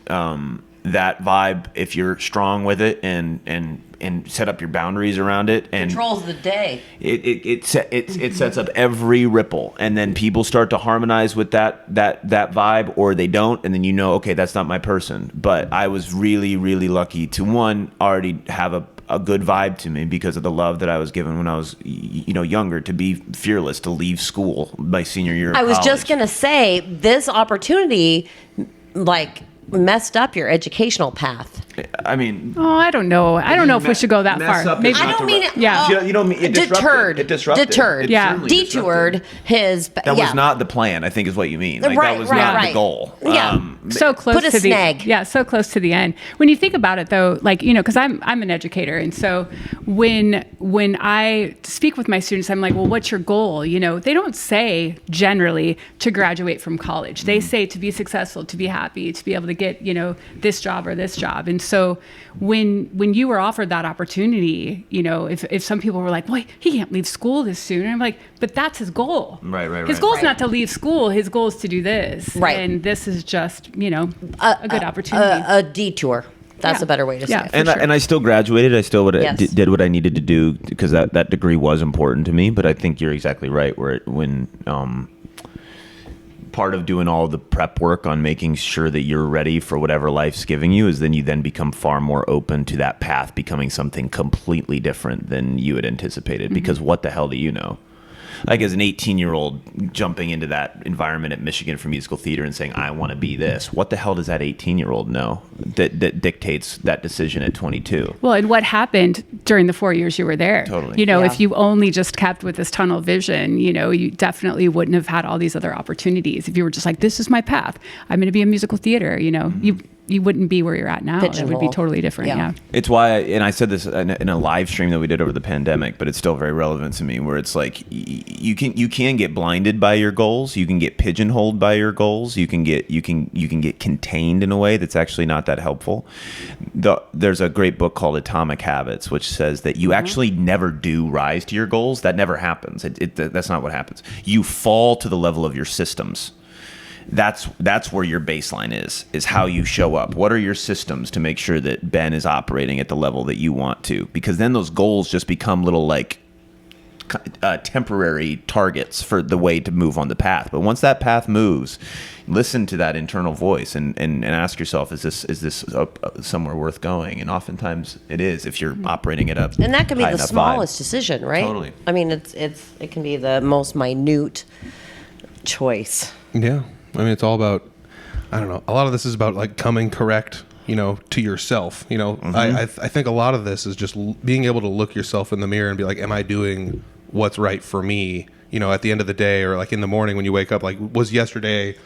that vibe, if you're strong with it and set up your boundaries around it, and controls the day, it sets up every ripple, and then people start to harmonize with that vibe, or they don't, and then okay, that's not my person. But I was really, really lucky to already have a good vibe to me because of the love that I was given when I was younger, to be fearless, to leave school my senior year of I was college. just gonna say, this opportunity messed up your educational path. I mean, I don't know. I don't know if we should go that far. Maybe. I don't mean it. Yeah. You don't mean it deterred. It disrupted. Deterred. It Yeah. certainly Detoured disrupted. his. That was not the plan, I think is what you mean. Like, Right, that was right, not right. the goal. Yeah. So close Put a to the snag. Yeah, so close to the end. When you think about it though, like, because I'm an educator, and so when I speak with my students, I'm like, well, what's your goal? They don't say generally to graduate from college. They say to be successful, to be happy, to be able to get, this job or this job. And so when you were offered that opportunity, if some people were like, boy, he can't leave school this soon. And I'm like, but that's his goal. Right. His goal is not to leave school. His goal is to do this. Right. And this is just, a good opportunity. A detour. That's a better way to say it. And I still graduated. I still Yes. did what I needed to do because that degree was important to me. But I think you're exactly right. When part of doing all the prep work on making sure that you're ready for whatever life's giving you is then you then become far more open to that path becoming something completely different than you had anticipated. Because what the hell do you know? Like, as an 18-year-old jumping into that environment at Michigan for musical theater and saying, I want to be this, what the hell does that 18-year-old know that dictates that decision at 22? Well, and what happened during the 4 years you were there? Totally. If you only just kept with this tunnel vision, you definitely wouldn't have had all these other opportunities. If you were just like, this is my path, I'm going to be a musical theater, you wouldn't be where you're at now. It would be Pigeonhole. totally different. Yeah. It's why, and I said this in a live stream that we did over the pandemic, but it's still very relevant to me, where it's like you can get blinded by your goals, you can get pigeonholed by your goals, you can get contained in a way that's actually not that helpful. There's a great book called Atomic Habits, which says that you actually never do rise to your goals. That never happens. That's not what happens. You fall to the level of your systems. That's where your baseline is how you show up. What are your systems to make sure that Ben is operating at the level that you want to? Because then those goals just become little temporary targets for the way to move on the path. But once that path moves, listen to that internal voice and ask yourself, is this somewhere worth going? And oftentimes it is, if you're operating it up. And that can be high the enough smallest vibe. decision, right? Totally. I mean, it can be the most minute choice. Yeah. I mean, it's all about, I don't know. A lot of this is about like coming correct to yourself. I think a lot of this is just being able to look yourself in the mirror and be like, am I doing what's right for me? At the end of the day, or like in the morning when you wake up, like, was yesterday,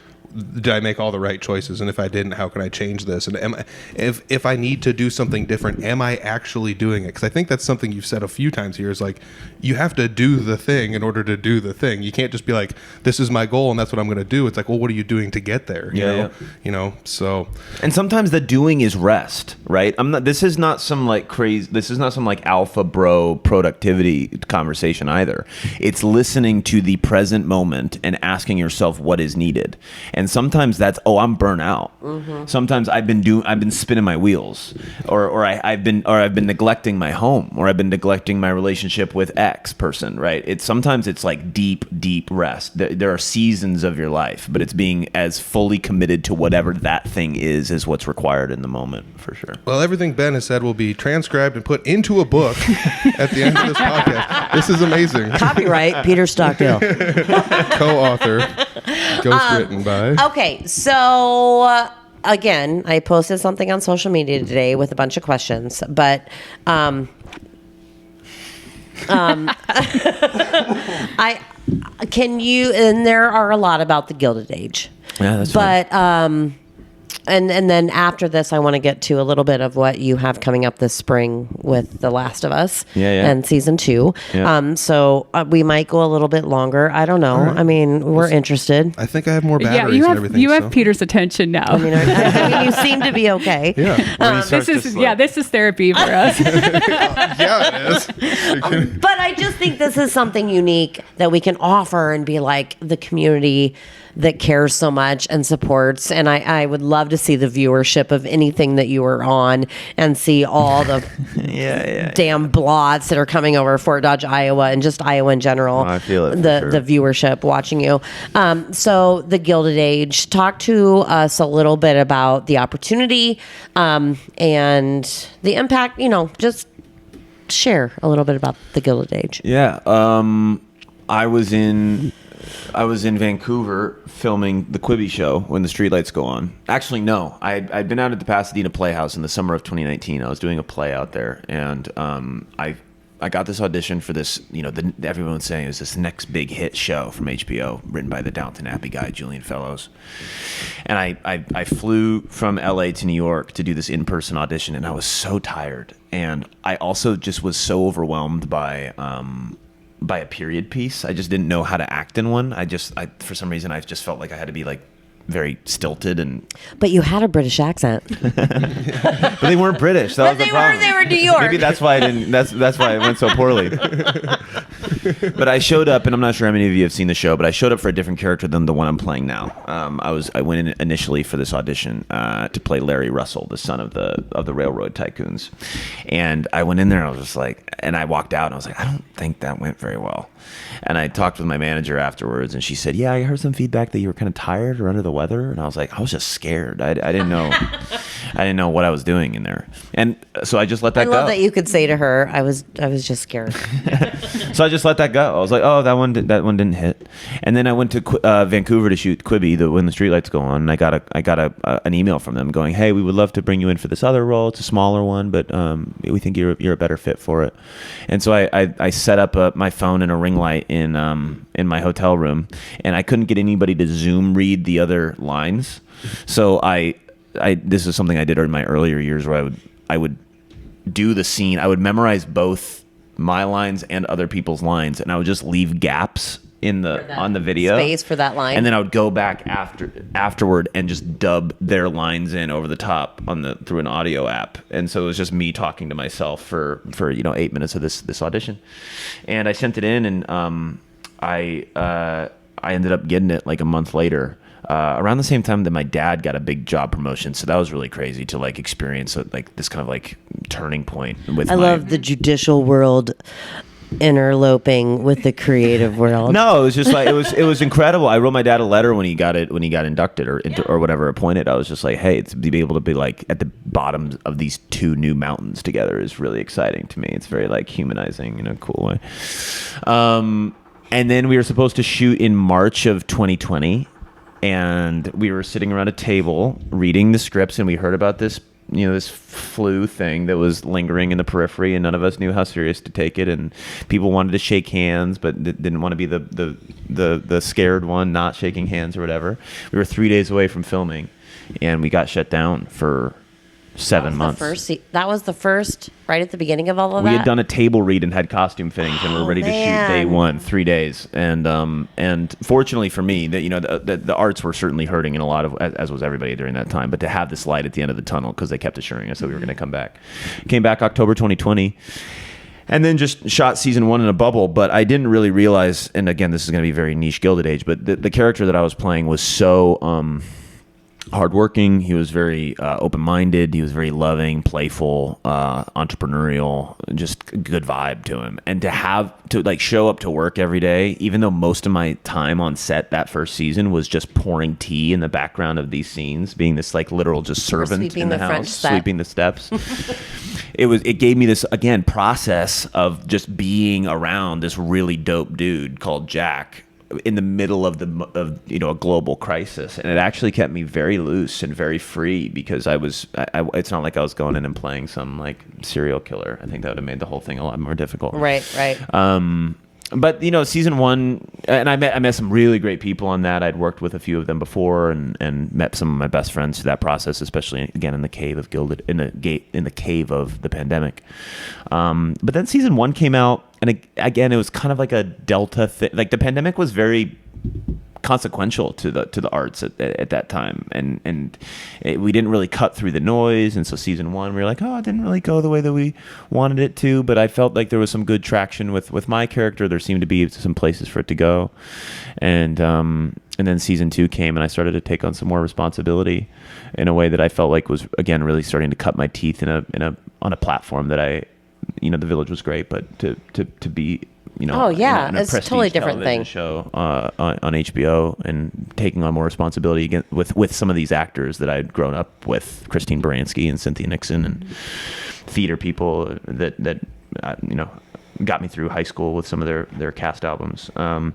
did I make all the right choices? And if I didn't, how can I change this? And if I need to do something different, am I actually doing it? Because I think that's something you've said a few times here is like, you have to do the thing in order to do the thing. You can't just be like, this is my goal and that's what I'm going to do. It's like, well, what are you doing to get there? So. And sometimes the doing is rest, right? This is not some like crazy, this is not some like alpha bro productivity conversation either. It's listening to the present moment and asking yourself what is needed. And sometimes that's, I'm burnt out. Mm-hmm. Sometimes I've been spinning my wheels, or I've been neglecting my home, or I've been neglecting my relationship with X person, right? Sometimes it's like deep rest. There are seasons of your life, but it's being as fully committed to whatever that thing is what's required in the moment, for sure. Well, everything Ben has said will be transcribed and put into a book at the end of this podcast. This is amazing. Copyright Peter Stockdale. Co-author. Ghostwritten by. Okay, so again, I posted something on social media today with a bunch of questions, but I can you, and there are a lot about the Gilded Age. Yeah, that's but and then after this, I want to get to a little bit of what you have coming up this spring with The Last of Us and season 2. Yeah. So we might go a little bit longer. I don't know. Right. I mean, we're interested. I think I have more batteries and everything. You have Peter's attention now. I mean, you seem to be okay. Yeah. This is therapy for us. Yeah, it is. But I just think this is something unique that we can offer and be like the community that cares so much and supports. And I would love to see the viewership of anything that you are on and see all the damn blots that are coming over Fort Dodge, Iowa, and just Iowa in general. I feel it. The viewership watching you. So the Gilded Age, talk to us a little bit about the opportunity and the impact, just share a little bit about the Gilded Age. Yeah. I was in Vancouver filming the Quibi show when the Streetlights Go On. Actually, no. I'd been out at the Pasadena Playhouse in the summer of 2019. I was doing a play out there, and I got this audition for this, everyone's saying it was this next big hit show from HBO, written by the Downton Abbey guy, Julian Fellows. And I flew from LA to New York to do this in-person audition, and I was so tired. And I also just was so overwhelmed by a period piece. I just didn't know how to act in one. For some reason, I just felt like I had to be like very stilted But you had a British accent. But they weren't British. That was the problem. They were New York. Maybe that's why I didn't. That's why it went so poorly. But I showed up, and I'm not sure how many of you have seen the show, but I showed up for a different character than the one I'm playing now. I went in initially for this audition to play Larry Russell, the son of the railroad tycoons, and I went in there. And I was just like, and I walked out, and I was like, I don't think that went very well. And I talked with my manager afterwards, and she said, yeah, I heard some feedback that you were kind of tired or under the weather. And I was like, I was just scared. I didn't know. I didn't know what I was doing in there. And so I just let that go. I love that you could say to her, I was just scared. So I just let that go. I was like, oh, that one didn't hit. And then I went to Vancouver to shoot Quibi, when the Streetlights Go On. And I got an email from them going, hey, we would love to bring you in for this other role. It's a smaller one, but we think you're a better fit for it. And so I set up my phone and a ring light in my hotel room, and I couldn't get anybody to Zoom read the other lines. So this is something I did in my earlier years, where I would do the scene. I would memorize both my lines and other people's lines, and I would just leave gaps on the video space for that line, and then I would go back afterward and just dub their lines in over the top through an audio app. And so it was just me talking to myself for 8 minutes of this audition, and I sent it in, and I ended up getting it like a month later, around the same time that my dad got a big job promotion. So that was really crazy to like experience this kind of like turning point with. I love the judicial world interloping with the creative world. No, it was just like it was incredible. I wrote my dad a letter when he got inducted or whatever, appointed. I was just like, hey, to be able to be like at the bottom of these two new mountains together is really exciting to me. It's very like humanizing in a cool way. And then we were supposed to shoot in March of 2020, and we were sitting around a table reading the scripts, and we heard about this this flu thing that was lingering in the periphery, and none of us knew how serious to take it. And people wanted to shake hands, but didn't want to be the scared one not shaking hands or whatever. We were 3 days away from filming, and we got shut down for 7 months. That was the first, right at the beginning of all of that? We had done a table read and had costume fittings, and we were ready to shoot day one, 3 days. And fortunately for me, that the arts were certainly hurting in a lot of, as was everybody during that time, but to have this light at the end of the tunnel, because they kept assuring us that we were going to come back. Came back October 2020. And then just shot season 1 in a bubble, but I didn't really realize, and again, this is going to be very niche Gilded Age, but the character that I was playing was so hardworking. He was very open-minded. He was very loving, playful, entrepreneurial, just a good vibe to him. And to like show up to work every day, even though most of my time on set that first season was just pouring tea in the background of these scenes, being this like literal just servant in the house, sweeping the steps. It gave me this, again, process of just being around this really dope dude called Jack in the middle of a global crisis, and it actually kept me very loose and very free, because it's not like I was going in and playing some like serial killer. I think that would have made the whole thing a lot more difficult. Right. But season 1, and I met some really great people on that. I'd worked with a few of them before, and met some of my best friends through that process, especially again in the cave of in the cave of the pandemic. But then season 1 came out, and again, it was kind of like a Delta thing. Like the pandemic was very consequential to the arts at that time, and we didn't really cut through the noise. And so season 1, we were like, it didn't really go the way that we wanted it to, but I felt like there was some good traction with my character. There seemed to be some places for it to go, and then season 2 came, and I started to take on some more responsibility in a way that I felt like was, again, really starting to cut my teeth on a platform that the Village was great, but to be in a it's a totally different thing. Show on HBO, and taking on more responsibility again with some of these actors that I'd grown up with, Christine Baranski and Cynthia Nixon, and theater people that got me through high school with some of their cast albums. That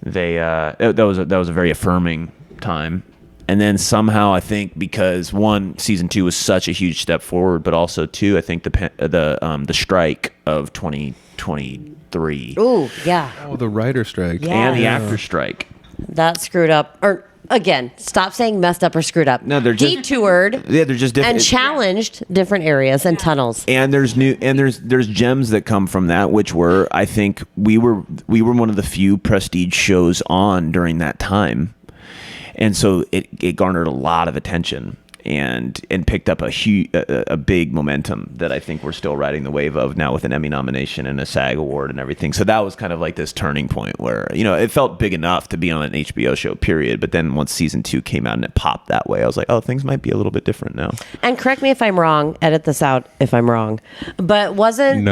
was a very affirming time. And then somehow, I think, because one, season 2 was such a huge step forward, but also 2, I think the strike of 2023. Ooh, yeah. Oh, the writer strike. Yeah. And the actor strike. That screwed up. Or again, stop saying messed up or screwed up. No, they're just detoured. Yeah, they're just different. And challenged different areas and tunnels. And there's gems that come from that, which were, I think, we were one of the few prestige shows on during that time. And so it garnered a lot of attention and picked up a big momentum that I think we're still riding the wave of now, with an Emmy nomination and a SAG award and everything. So that was kind of like this turning point where, it felt big enough to be on an HBO show, period. But then once season 2 came out and it popped that way, I was like, things might be a little bit different now. And correct me if I'm wrong, edit this out if I'm wrong, but wasn't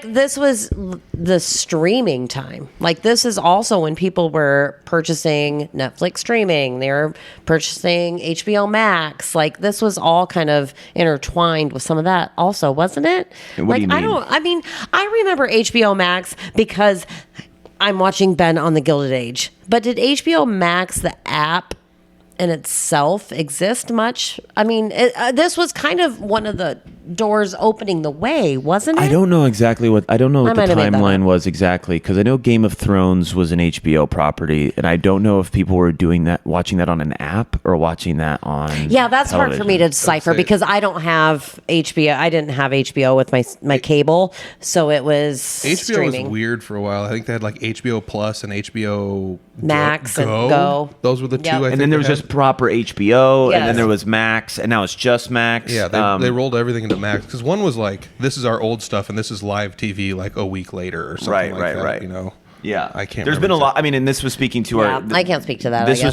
this was the streaming time. Like, this is also when people were purchasing Netflix streaming, they were purchasing HBO Max. Like, this was all kind of intertwined with some of that also, wasn't it? What do you mean? I remember HBO Max because I'm watching Ben on the Gilded Age. But did HBO Max, the app in itself, exist much? I mean, this was kind of one of the doors opening the way, wasn't it? I don't know exactly what the timeline was exactly, because I know Game of Thrones was an HBO property, and I don't know if people were watching that on an app or watching that on that's television. hard for me to decipher because I don't have HBO. I didn't have HBO with my cable, so it was HBO streaming. was weird for a while. I think they had like HBO Plus and HBO Max and Go. Those were the two. I think and then there was just proper HBO, Yes. and then there was Max, and now it's just Max. Yeah, they rolled everything into Max, because one was like, this is our old stuff and this is live TV like a week later or something that. Yeah, I can't. There's been a lot. I mean, and this was speaking to I can't speak to that. This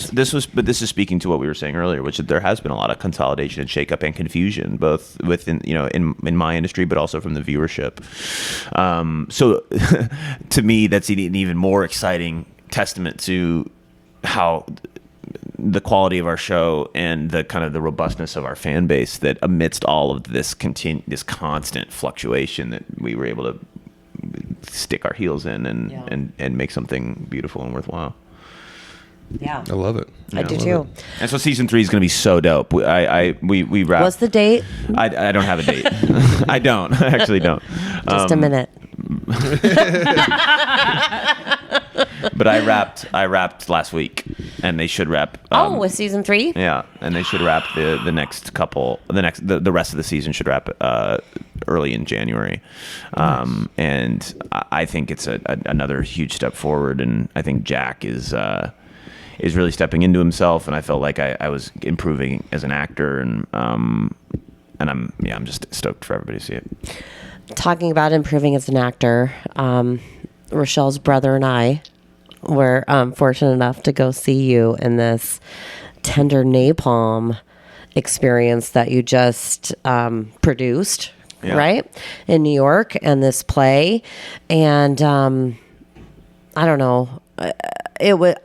is speaking to what we were saying earlier, which is there has been a lot of consolidation and shakeup and confusion, both within in my industry, but also from the viewership. So, to me, that's an even more exciting testament to how the quality of our show and the kind of the robustness of our fan base, that amidst all of this constant fluctuation, that we were able to stick our heels in and make something beautiful and worthwhile. Yeah. I love it. I do love too. it. And so season 3 is going to be so dope. We wrap. What's the date? I don't have a date. I don't. I actually don't. Just a minute. But I wrapped last week, and they should wrap. With season 3? Yeah, and they should wrap the next couple. The rest of the season should wrap early in January. And I think it's another huge step forward, and I think Jack is really stepping into himself, and I felt like I was improving as an actor, and I'm just stoked for everybody to see it. Talking about improving as an actor, Rochelle's brother and I were fortunate enough to go see you in this Tender Napalm experience that you just produced, right, in New York, and this play. And I don't know, it was.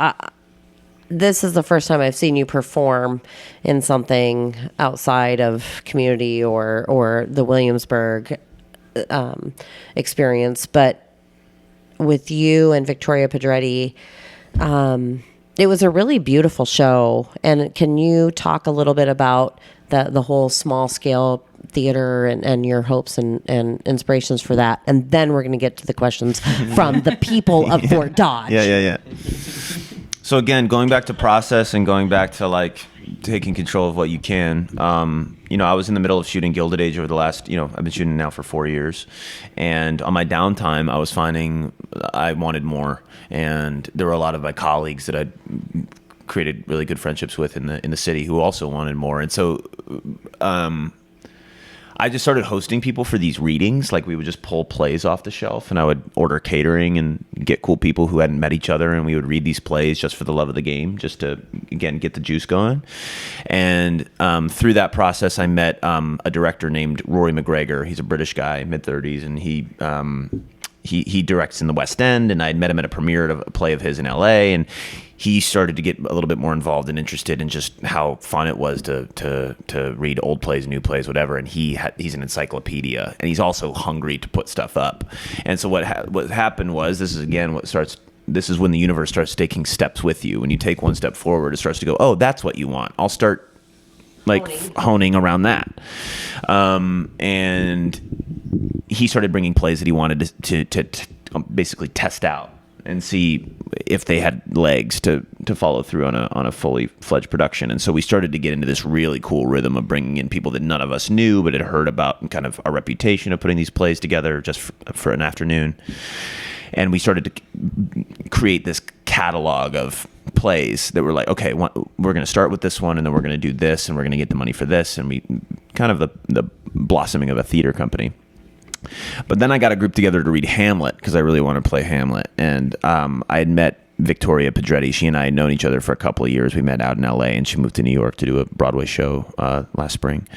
This is the first time I've seen you perform in something outside of Community or the Williamsburg experience, but with you and Victoria Pedretti, it was a really beautiful show. And can you talk a little bit about the whole small scale theater and your hopes and inspirations for that? And then we're going to get to the questions from the people of Fort Dodge. Yeah. So again, going back to process and going back to like taking control of what you can. I was in the middle of shooting Gilded Age over the last, I've been shooting now for 4 years. And on my downtime, I was finding I wanted more. And there were a lot of my colleagues that I'd created really good friendships with in the city who also wanted more. And so I just started hosting people for these readings. Like we would just pull plays off the shelf, and I would order catering and get cool people who hadn't met each other, and we would read these plays just for the love of the game, just to, again, get the juice going. And through that process, I met a director named Rory McGregor. He's a British guy, mid-30s, and he directs in the West End, and I'd met him at a premiere of a play of his in LA, and he started to get a little bit more involved and interested in just how fun it was to read old plays, new plays, whatever. And he's an encyclopedia, and he's also hungry to put stuff up. And so what happened was, this is when the universe starts taking steps with you. When you take one step forward, it starts to go, oh, that's what you want. I'll start honing around that. And he started bringing plays that he wanted to basically test out and see if they had legs to follow through on a fully fledged production. And so we started to get into this really cool rhythm of bringing in people that none of us knew but had heard about, and kind of our reputation of putting these plays together just for an afternoon. And we started to create this catalog of plays that were like, okay, we're going to start with this one, and then we're going to do this, and we're going to get the money for this. And we kind of the blossoming of a theater company. But then I got a group together to read Hamlet because I really wanted to play Hamlet. And I had met Victoria Pedretti. She and I had known each other for a couple of years. We met out in LA, and she moved to New York to do a Broadway show last spring.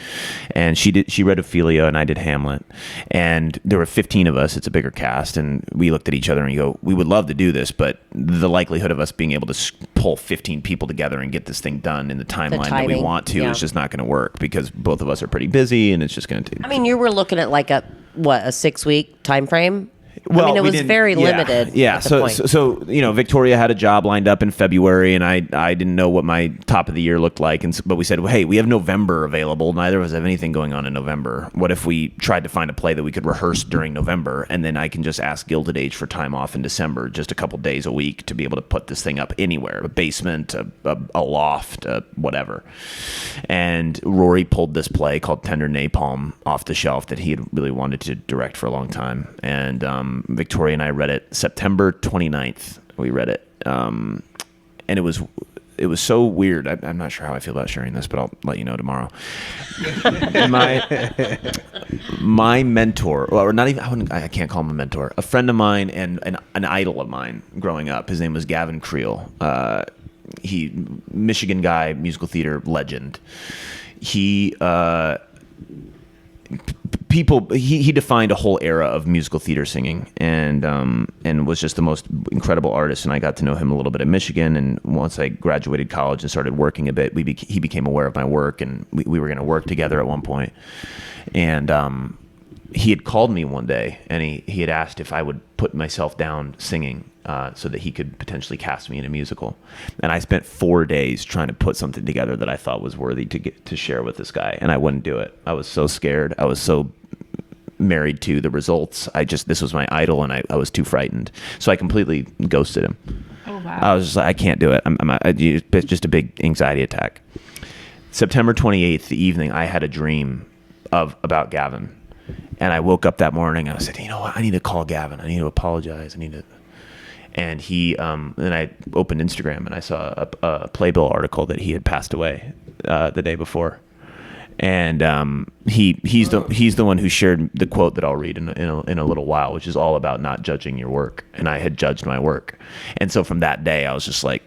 And she read Ophelia, and I did Hamlet. And there were 15 of us. It's a bigger cast. And we looked at each other and go, we would love to do this, but the likelihood of us being able to pull 15 people together and get this thing done in the timeline that we want to is just not going to work, because both of us are pretty busy, and it's just going to. I mean, you were looking at like a 6-week time frame? Well, I mean, it was very limited. Yeah. So Victoria had a job lined up in February, and I didn't know what my top of the year looked like. But we said, well, hey, we have November available. Neither of us have anything going on in November. What if we tried to find a play that we could rehearse during November, and then I can just ask Gilded Age for time off in December, just a couple days a week, to be able to put this thing up anywhere, a basement, a loft, whatever. And Rory pulled this play called Tender Napalm off the shelf that he had really wanted to direct for a long time. And Victoria and I read it September 29th. We read it. And it was so weird. I'm not sure how I feel about sharing this, but I'll let you know tomorrow. My mentor, or not even, I can't call him a mentor, a friend of mine and an idol of mine growing up, his name was Gavin Creel. He, Michigan guy, musical theater legend. He defined a whole era of musical theater singing, and was just the most incredible artist. And I got to know him a little bit in Michigan. And once I graduated college and started working a bit, he became aware of my work, and we were going to work together at one point. And he had called me one day, and he had asked if I would put myself down singing so that he could potentially cast me in a musical. And I spent 4 days trying to put something together that I thought was worthy to share with this guy, and I wouldn't do it. I was so scared. I was so married to the results. This was my idol, and I was too frightened. So I completely ghosted him. Oh, wow. I was just like, I can't do it. It's just a big anxiety attack. September 28th, the evening, I had a dream about Gavin. And I woke up that morning and I said, you know what? I need to call Gavin. I need to apologize. And then I opened Instagram and I saw a Playbill article that he had passed away the day before. And he's the one who shared the quote that I'll read in a little while, which is all about not judging your work. And I had judged my work. And so from that day, I was just like,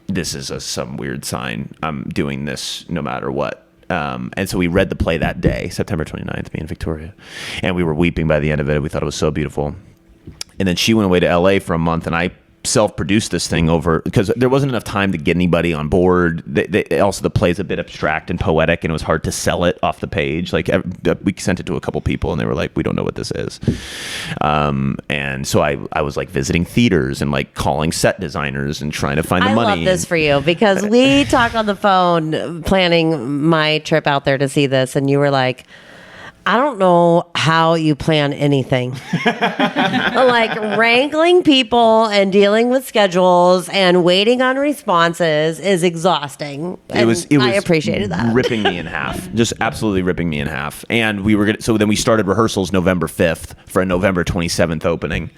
this is some weird sign. I'm doing this no matter what. And so we read the play that day, September 29th, me and Victoria. And we were weeping by the end of it. We thought it was so beautiful. And then she went away to LA for a month, and I self-produced this thing over, because there wasn't enough time to get anybody on board. Also, the play's a bit abstract and poetic, and it was hard to sell it off the page. Like, we sent it to a couple people, and they were like, we don't know what this is. And so I was like visiting theaters and like calling set designers and trying to find the money. I love this for you, because we talked on the phone planning my trip out there to see this, and you were like, I don't know how you plan anything. Like wrangling people and dealing with schedules and waiting on responses is exhausting. It was I appreciated that. Ripping me in half. Just absolutely ripping me in half. And so then we started rehearsals November 5th for a November 27th opening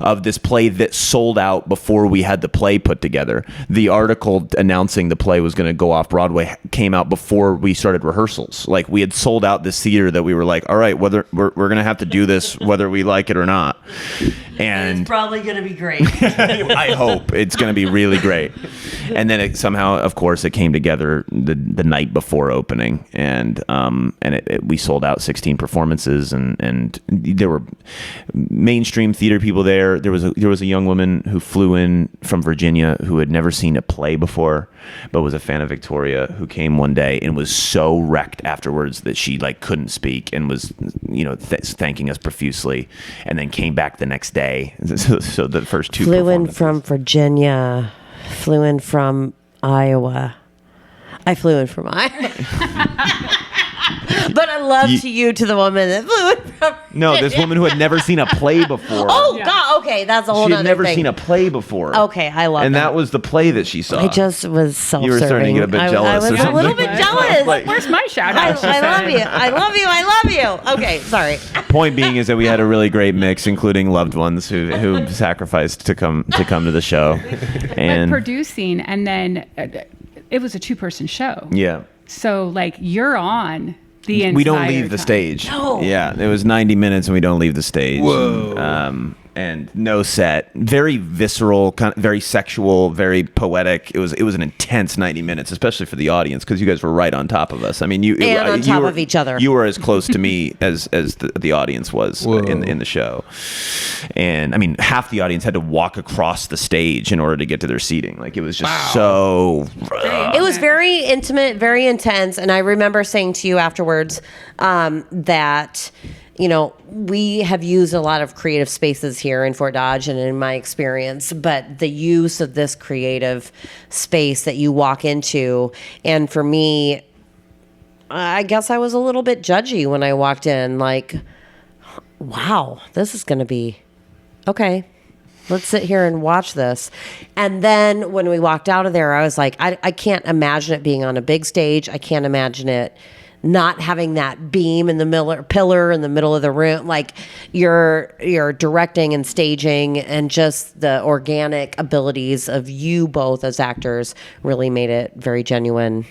of this play that sold out before we had the play put together. The article announcing the play was going to go off Broadway came out before we started rehearsals. Like, we had sold out this theater that we were like, all right, whether we're going to have to do this whether we like it or not. And it's probably going to be great. I hope it's going to be really great. And then somehow, of course, it came together the night before opening, and we sold out 16 performances, and there were mainstream theater people there. There was a young woman who flew in from Virginia who had never seen a play before, but was a fan of Victoria, who came one day and was so wrecked afterwards that she like couldn't speak and was thanking us profusely, and then came back the next day. So the first two flew in from Virginia, flew in from Iowa. I flew in from Iowa. But I love to the woman that flew in from Virginia. No, this woman who had never seen a play before. Oh, yeah. God. Okay, that's a whole other thing. She had never seen a play before. Okay, I love that. And that was the play that she saw. I just was self-serving. You were starting to get a bit jealous. I was a little bit jealous. Like, where's my shout out? I love you. I love you. I love you. Okay, sorry. Point being is that we had a really great mix, including loved ones who sacrificed to come to the show. And but producing, and then it was a 2-person show. Yeah. So like you're on the entire we don't leave the time. stage. No. Yeah, it was 90 minutes and we don't leave the stage. Whoa. And no set. Very visceral, kind of very sexual, very poetic. It was an intense 90 minutes, especially for the audience, because you guys were right on top of us. I mean, on top of each other. You were as close to me as the audience was in the show. And I mean, half the audience had to walk across the stage in order to get to their seating. Like, it was just so. It was very intimate, very intense, and I remember saying to you afterwards that, we have used a lot of creative spaces here in Fort Dodge and in my experience, but the use of this creative space that you walk into, and for me, I guess I was a little bit judgy when I walked in, like, wow, this is going to be okay. Let's sit here and watch this. And then when we walked out of there, I was like, I can't imagine it being on a big stage. I can't imagine it not having that beam in the pillar in the middle of the room. Like, you're directing and staging, and just the organic abilities of you both as actors really made it very genuine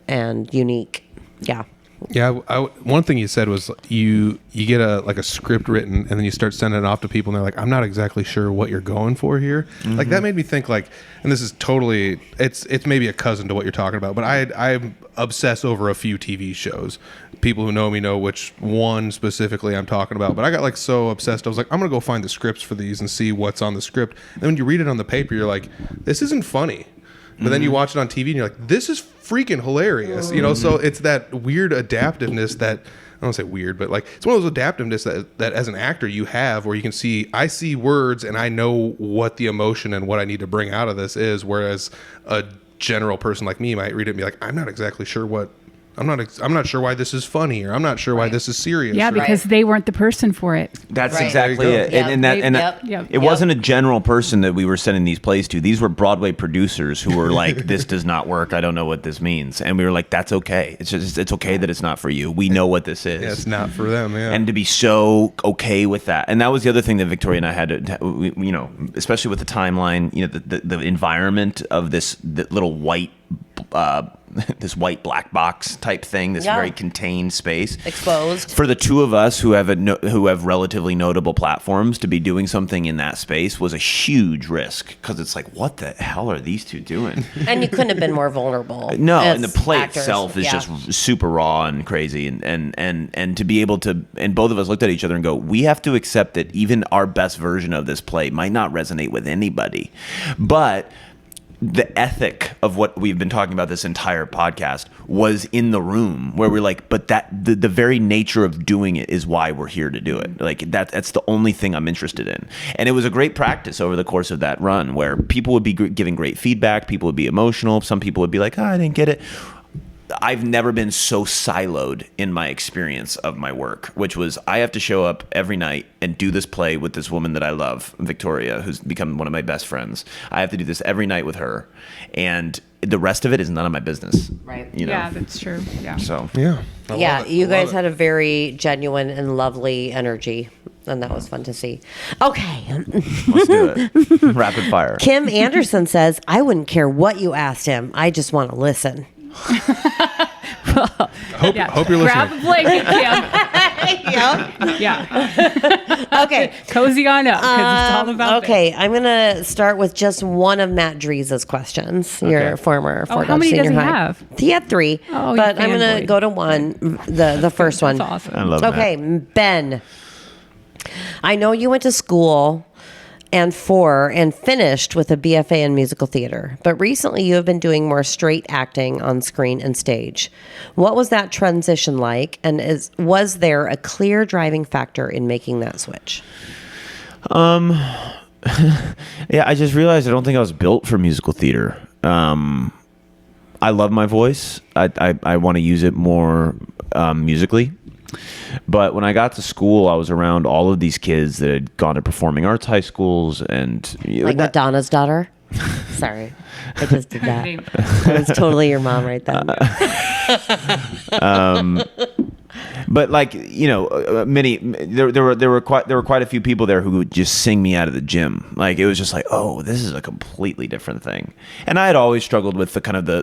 and unique. Yeah. Yeah, one thing you said was you get a script written, and then you start sending it off to people, and they're like, I'm not exactly sure what you're going for here. Mm-hmm. Like, that made me think, like, and this is totally, it's maybe a cousin to what you're talking about, but I'm obsessed over a few TV shows. People who know me know which one specifically I'm talking about, but I got like so obsessed, I was like, I'm gonna go find the scripts for these and see what's on the script. And when you read it on the paper, you're like, this isn't funny. But then you watch it on TV and you're like, this is freaking hilarious. So it's that weird adaptiveness that don't say weird, but like it's one of those adaptiveness that as an actor you have, where you can see, I see words and I know what the emotion and what I need to bring out of this is, whereas a general person like me might read it and be like, I'm not exactly sure I'm not sure why this is funny, or I'm not sure why this is serious. Yeah, because they weren't the person for it. That's Right. exactly it. Yep. It wasn't a general person that we were sending these plays to. These were Broadway producers who were like, this does not work. I don't know what this means. And we were like, that's okay. It's okay that it's not for you. We know what this is. Yeah, it's not for them. Yeah. And to be so okay with that. And that was the other thing that Victoria and I had to, you know, especially with the timeline, you know, the environment of this little white, this white black box type thing, this very contained space, Exposed. for the two of us who have relatively notable platforms to be doing something in that space was a huge risk, because it's like, what the hell are these two doing? And you couldn't have been more vulnerable. No, as and the play actors. itself is just super raw and crazy, and to be able to, and both of us looked at each other and go, we have to accept that even our best version of this play might not resonate with anybody, but the ethic of what we've been talking about this entire podcast was in the room, where we're like, but that the very nature of doing it is why we're here to do it. Like that's the only thing I'm interested in. And it was a great practice over the course of that run, where people would be giving great feedback. People would be emotional. Some people would be like, I didn't get it. I've never been so siloed in my experience of my work, which was, I have to show up every night and do this play with this woman that I love, Victoria, who's become one of my best friends. I have to do this every night with her, and the rest of it is none of my business. Right. You know? Yeah, that's true. Yeah. So yeah. You guys had a very genuine and lovely energy, and that was fun to see. Okay. let's do it. Rapid fire. Kim Anderson says, I wouldn't care what you asked him. I just want to listen. Hope you're listening. Grab a blanket, Kim. Yep. Yeah. Okay. Cozy on up, because it's all about Okay, I'm going to start with just one of Matt Drees' questions, your former Fort how many Dodge does Senior he High. have? He had 3, Oh, but you I'm going to fanboy. go to one, the first one. That's awesome. I love Okay, Ben. I know you went to school and finished with a BFA in musical theater, but recently you have been doing more straight acting on screen and stage. What was that transition like, and was there a clear driving factor in making that switch? Yeah, I just realized I don't think I was built for musical theater. I love my voice. I want to use it more musically. But when I got to school, I was around all of these kids that had gone to performing arts high schools, and Like Madonna's daughter? Sorry, I just did that. That was totally your mom right then. But like, you know, there were quite a few people there who would just sing me out of the gym. Like, it was just like, oh, this is a completely different thing. And I had always struggled with the kind of the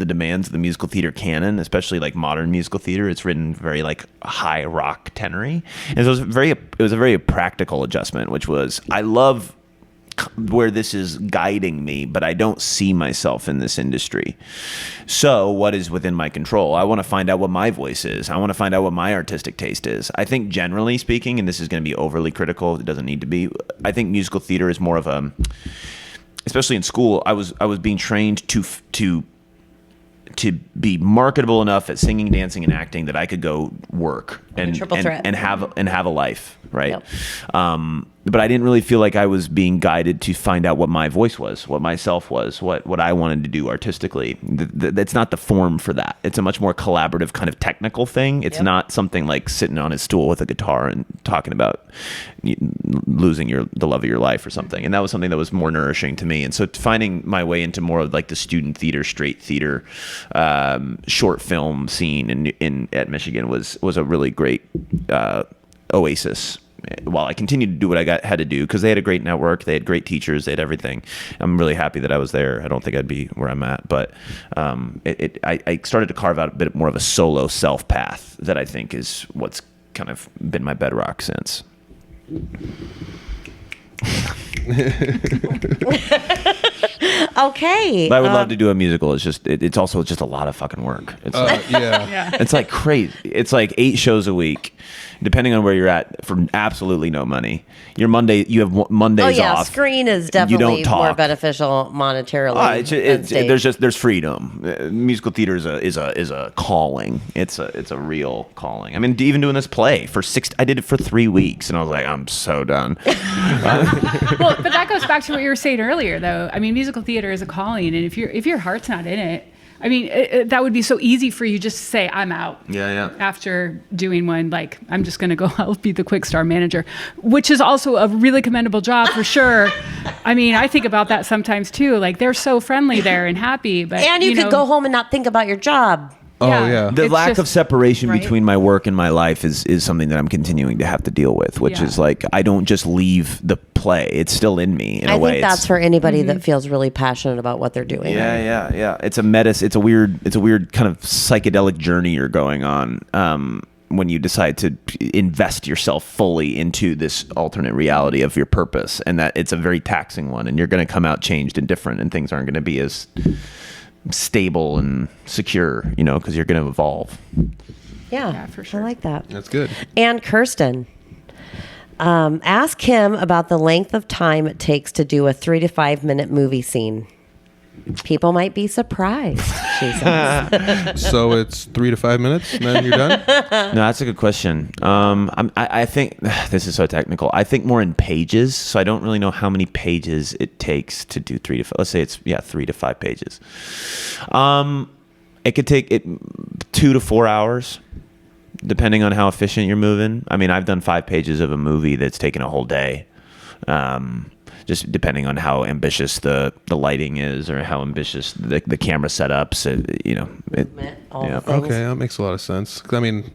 demands of the musical theater canon, especially like modern musical theater. It's written very like high rock tenory, and so it was a very practical adjustment, which was, I love where this is guiding me, but I don't see myself in this industry. So what is within my control? I want to find out what my voice is. I want to find out what my artistic taste is. I think, generally speaking, and this is going to be overly critical, it doesn't need to be, I think musical theater is more of a, especially in school, I was being trained to be marketable enough at singing, dancing, and acting that I could go work and have a life, right? Yep. But I didn't really feel like I was being guided to find out what my voice was, what myself was, what I wanted to do artistically. That's not the form for that. It's a much more collaborative kind of technical thing. It's not something like sitting on his stool with a guitar and talking about losing the love of your life or something. And that was something that was more nourishing to me. And so finding my way into more of like the student theater, straight theater, short film scene at Michigan was a really great oasis, while I continued to do what I had to do, because they had a great network, they had great teachers, they had everything. I'm really happy that I was there. I don't think I'd be where I'm at, but I started to carve out a bit more of a solo self path that I think is what's kind of been my bedrock since. Okay. But I would love to do a musical. It's just it's also just a lot of fucking work. It's Yeah. it's like crazy. It's like 8 shows a week, depending on where you're at, for absolutely no money. Your you have Mondays off. Screen is definitely more beneficial monetarily. There's freedom. Musical theater is a calling. It's a real calling. I mean, even doing this play I did it for 3 weeks, and I was like, I'm so done. Well, but that goes back to what you were saying earlier, though. I mean, musical theater is a calling, and if your heart's not in it, I mean, that would be so easy for you just to say, I'm out. Yeah. After doing one, like, I'm just going to go, I'll be the quick star manager, which is also a really commendable job for sure. I mean, I think about that sometimes too. Like, they're so friendly there and happy. And you could go home and not think about your job. Oh, yeah. The lack of separation between my work and my life is something that I'm continuing to have to deal with, which is like, I don't just leave the play. It's still in me in a way. I think that's for anybody that feels really passionate about what they're doing. Yeah. It's a it's a weird kind of psychedelic journey you're going on. When you decide to invest yourself fully into this alternate reality of your purpose, and that it's a very taxing one, and you're going to come out changed and different, and things aren't going to be as stable and secure, because you're going to evolve. Yeah, for sure. I like that. That's good. And Kirsten, ask him about the length of time it takes to do a 3 to 5 minute movie scene. People might be surprised, she says. So it's 3 to 5 minutes, and then you're done? No, that's a good question. I think this is so technical. I think more in pages, so I don't really know how many pages it takes to do 3 to 5. Let's say it's 3 to 5 pages. It could take 2 to 4 hours, depending on how efficient you're moving. I mean, I've done 5 pages of a movie that's taken a whole day. Just depending on how ambitious the lighting is, or how ambitious the camera setups, Okay, that makes a lot of sense. 'Cause I mean,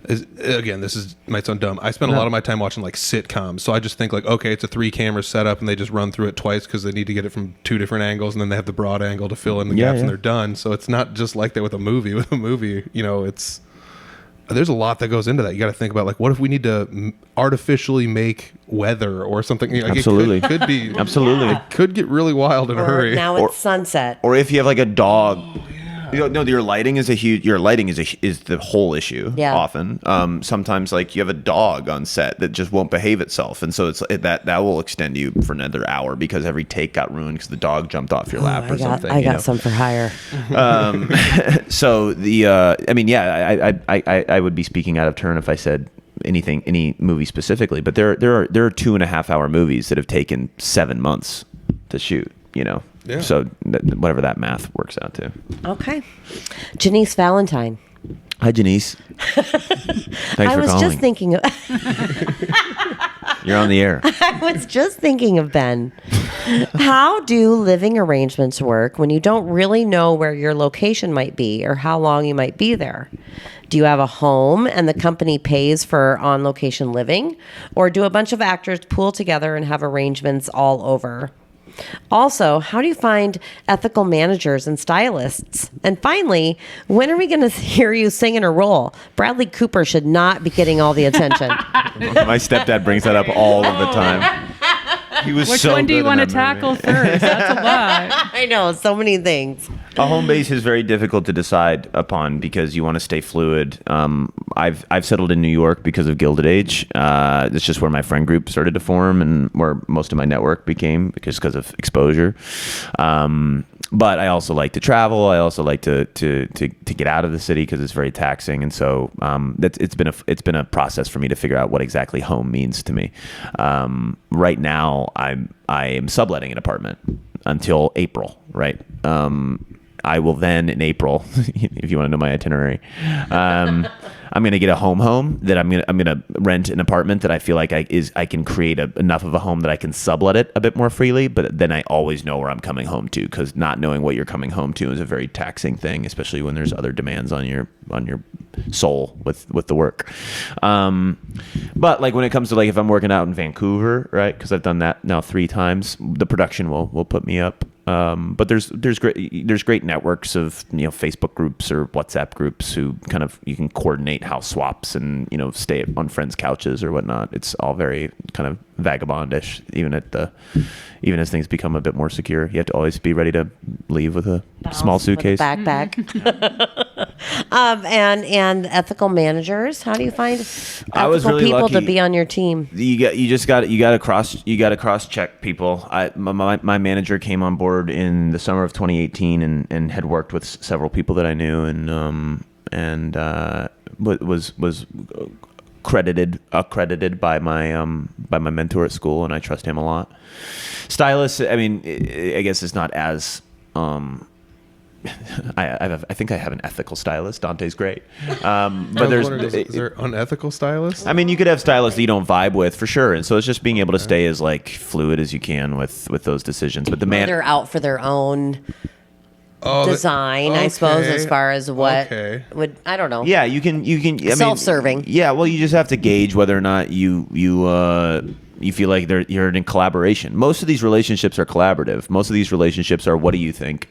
this might sound dumb. I spend a lot of my time watching like sitcoms, so I just think like, okay, it's a 3 camera setup, and they just run through it twice because they need to get it from 2 different angles, and then they have the broad angle to fill in the gaps, and they're done. So it's not just like that with a movie. With a movie, there's a lot that goes into that. You got to think about like, what if we need to artificially make weather or something? Absolutely, it could be absolutely. It could get really wild in a hurry. Now it's sunset. Or if you have like a dog. No, your lighting is the whole issue. Yeah. Often, sometimes like you have a dog on set that just won't behave itself, and so that will extend you for another hour because every take got ruined because the dog jumped off your lap or something. I got some for hire. So I would be speaking out of turn if I said any movie specifically, but there are 2.5 hour movies that have taken 7 months to shoot. Yeah. So whatever that math works out to. Okay. Janice Valentine. Hi, Janice. Thanks for calling. I was just thinking of... You're on the air. I was just thinking of Ben. How do living arrangements work when you don't really know where your location might be or how long you might be there? Do you have a home and the company pays for on-location living? Or do a bunch of actors pool together and have arrangements all over? Also, how do you find ethical managers and stylists? And finally, when are we going to hear you sing in a role? Bradley Cooper should not be getting all the attention. My stepdad brings that up all of the time. He was Which so one do you want to tackle first? That's a lot. I know, so many things. A home base is very difficult to decide upon because you want to stay fluid. I've settled in New York because of Gilded Age. It's just where my friend group started to form and where most of my network became because of exposure. But I also like to travel. I also like to get out of the city because it's very taxing, and so it's been a process for me to figure out what exactly home means to me. Right now, I am subletting an apartment until April. Right. I will then in April, if you want to know my itinerary, I'm going to get a home that I'm going to rent an apartment that I feel like I can create enough of a home that I can sublet it a bit more freely. But then I always know where I'm coming home to, because not knowing what you're coming home to is a very taxing thing, especially when there's other demands on your soul with the work. But like when it comes to like if I'm working out in Vancouver, right? Because I've done that now 3 times, the production will put me up. But there's great networks of Facebook groups or WhatsApp groups who kind of you can coordinate house swaps and stay on friends' couches or whatnot. It's all very kind of vagabondish, even as things become a bit more secure. You have to always be ready to leave with a small suitcase, with a backpack. And ethical managers. How do you find I was ethical really people to lucky. be on your team? You got to cross check people. My manager came on board in the summer of 2018 and had worked with several people that I knew and was accredited by my mentor at school, and I trust him a lot. Stylist, I mean, I guess it's not as I think I have an ethical stylist. Dante's great, but is there unethical stylists? I mean, you could have stylists that you don't vibe with for sure, and so it's just being able to stay as like fluid as you can with those decisions. But They're out for their own design, I suppose, as far as what would, I don't know. Yeah, you can. Self-serving. Yeah, well, you just have to gauge whether or not you feel like you're in collaboration. Most of these relationships are collaborative. Most of these relationships are, what do you think?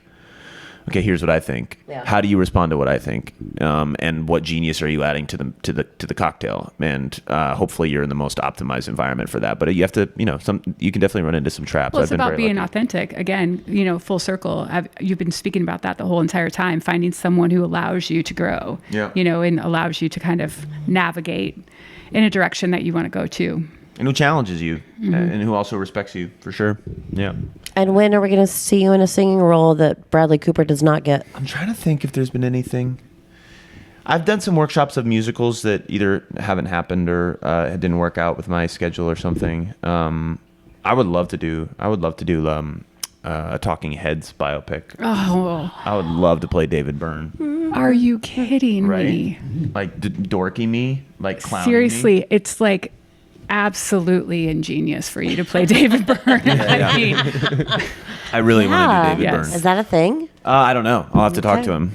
Okay, here's what I think. Yeah. How do you respond to what I think? And what genius are you adding to the cocktail? And hopefully you're in the most optimized environment for that. But you have to, you can definitely run into some traps. Well, it's about being lucky. authentic. Again, full circle. You've been speaking about that the whole entire time, finding someone who allows you to grow, and allows you to kind of navigate in a direction that you want to go to. And who challenges you, and who also respects you, for sure. Yeah. And when are we going to see you in a singing role that Bradley Cooper does not get? I'm trying to think if there's been anything. I've done some workshops of musicals that either haven't happened or it didn't work out with my schedule or something. I would love to do a Talking Heads biopic. Oh, I would love to play David Byrne. are you kidding me? Like dorky me, like clowny Seriously, me. it's like absolutely ingenious for you to play David Byrne. I mean, I really want to do David Byrne. Is that a thing? I don't know. I'll have to talk to him.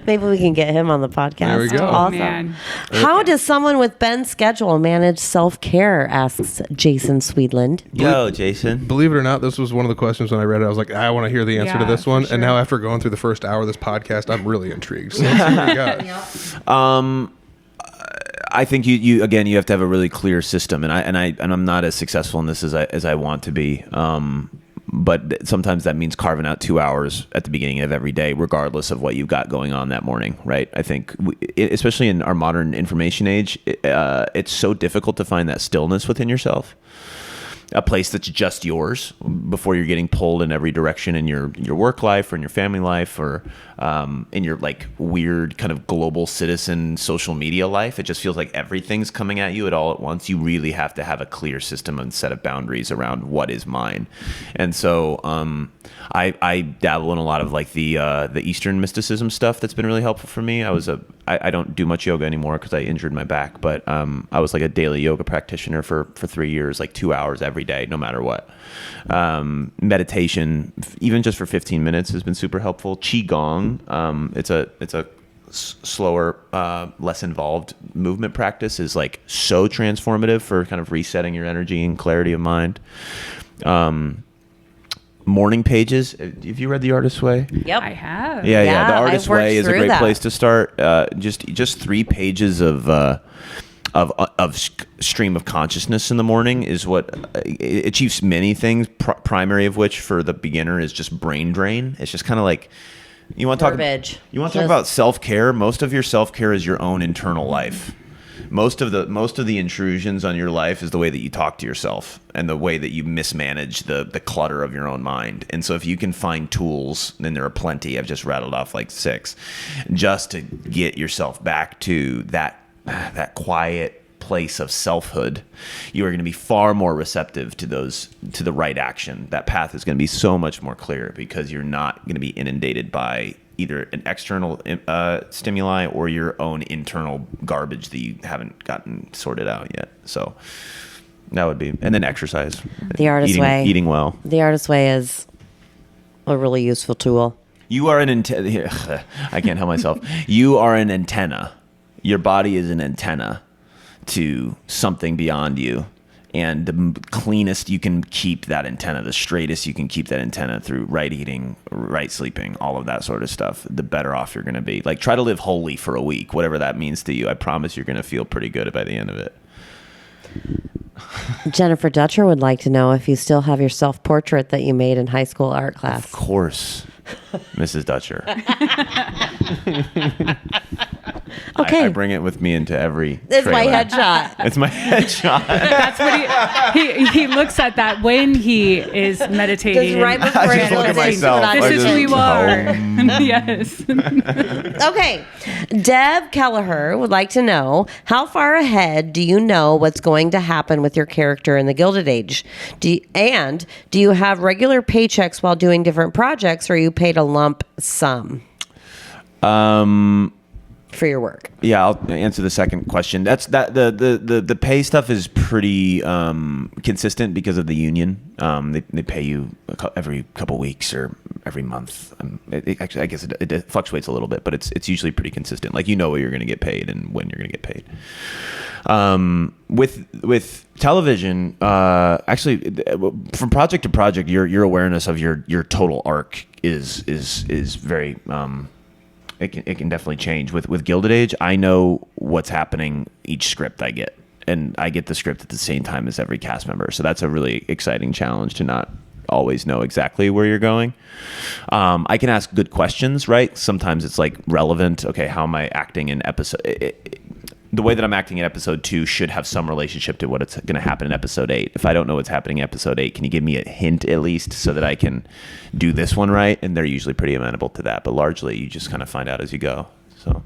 Maybe we can get him on the podcast. There we go. Awesome. man. How does someone with Ben's schedule manage self-care, asks Jason Sweedland. Yo, Jason. Believe it or not, this was one of the questions when I read it. I was like, I want to hear the answer to Yeah, this one. for sure. And now after going through the first hour of this podcast, I'm really intrigued. So let's see what we got. I think you have to have a really clear system, and I'm not as successful in this as I want to be. But sometimes that means carving out 2 hours at the beginning of every day, regardless of what you've got going on that morning, right? I think, especially in our modern information age, it's so difficult to find that stillness within yourself. A place that's just yours before you're getting pulled in every direction in your work life or in your family life or in your like weird kind of global citizen social media life. It just feels like everything's coming at you all at once. You really have to have a clear system and set of boundaries around what is mine. And so I dabble in a lot of like the Eastern mysticism stuff that's been really helpful for me. I don't do much yoga anymore because I injured my back, but I was like a daily yoga practitioner for 3 years, like 2 hours every day, no matter what. Meditation, even just for 15 minutes, has been super helpful. Qigong, it's a slower, less involved movement practice, is like so transformative for kind of resetting your energy and clarity of mind. Morning pages. Have you read The Artist's Way? Yep. I have. Yeah. The Artist's I've worked Way is a through great that. place to start. Just 3 pages of stream of consciousness in the morning is what achieves many things. Primary of which for the beginner is just brain drain. It's just kind of like you want to talk about self-care. Most of your self-care is your own internal life. Most of the intrusions on your life is the way that you talk to yourself and the way that you mismanage the clutter of your own mind. And so if you can find tools, then there are plenty. I've just rattled off like 6, just to get yourself back to that quiet place of selfhood, you are going to be far more receptive to the right action. That path is going to be so much more clear because you're not going to be inundated by either an external stimuli or your own internal garbage that you haven't gotten sorted out yet. So that would be, and then exercise. The Artist's Way. Eating well. The Artist's Way is a really useful tool. You are an antenna. I can't help myself. You are an antenna. Your body is an antenna to something beyond you. And the cleanest you can keep that antenna, the straightest you can keep that antenna through right eating, right sleeping, all of that sort of stuff, the better off you're going to be. Like, try to live holy for a week, whatever that means to you. I promise you're going to feel pretty good by the end of it. Jennifer Dutcher would like to know if you still have your self-portrait that you made in high school art class. Of course. Mrs. Dutcher. Okay. I bring it with me into every It's my trailer. headshot. It's my headshot. That's what he looks at that when he is meditating. Just right before I just he look at listens to myself. what This I'm is doing. who you are. Yes. Okay. Deb Kelleher would like to know, how far ahead do you know what's going to happen with your character in the Gilded Age? Do you have regular paychecks while doing different projects, or are you paid a lump sum for your work? Yeah, I'll answer the second question. That's the pay stuff is pretty consistent because of the union. They pay you every couple weeks or every month. Actually, I guess it fluctuates a little bit, but it's usually pretty consistent. Like, you know what you're going to get paid and when you're going to get paid. With television, actually, from project to project, your awareness of your total arc is very. It can definitely change. With Gilded Age, I know what's happening each script I get, and I get the script at the same time as every cast member. So that's a really exciting challenge to not always know exactly where you're going. I can ask good questions, right? Sometimes it's like relevant. Okay, how am I acting in episode? The way that I'm acting in episode 2 should have some relationship to what's going to happen in episode 8. If I don't know what's happening in episode 8, can you give me a hint at least so that I can do this one right? And they're usually pretty amenable to that. But largely, you just kind of find out as you go. So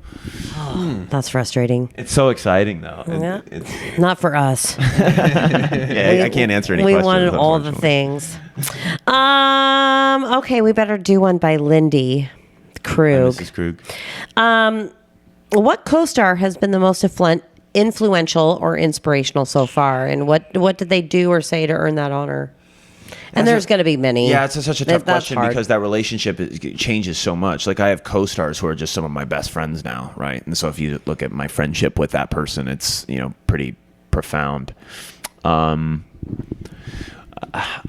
That's frustrating. it's so exciting, though. Yeah. It's, Not for us. yeah, I can't answer any We questions. wanted all the unfortunately. things. Okay, we better do one by Lindy Krug. Mrs. Krug. What co-star has been the most influential or inspirational so far, and what did they do or say to earn that honor? And there's going to be many. Yeah, it's such a tough That's question hard. because that relationship changes so much. Like, I have co-stars who are just some of my best friends now, right? And so if you look at my friendship with that person, it's, pretty profound.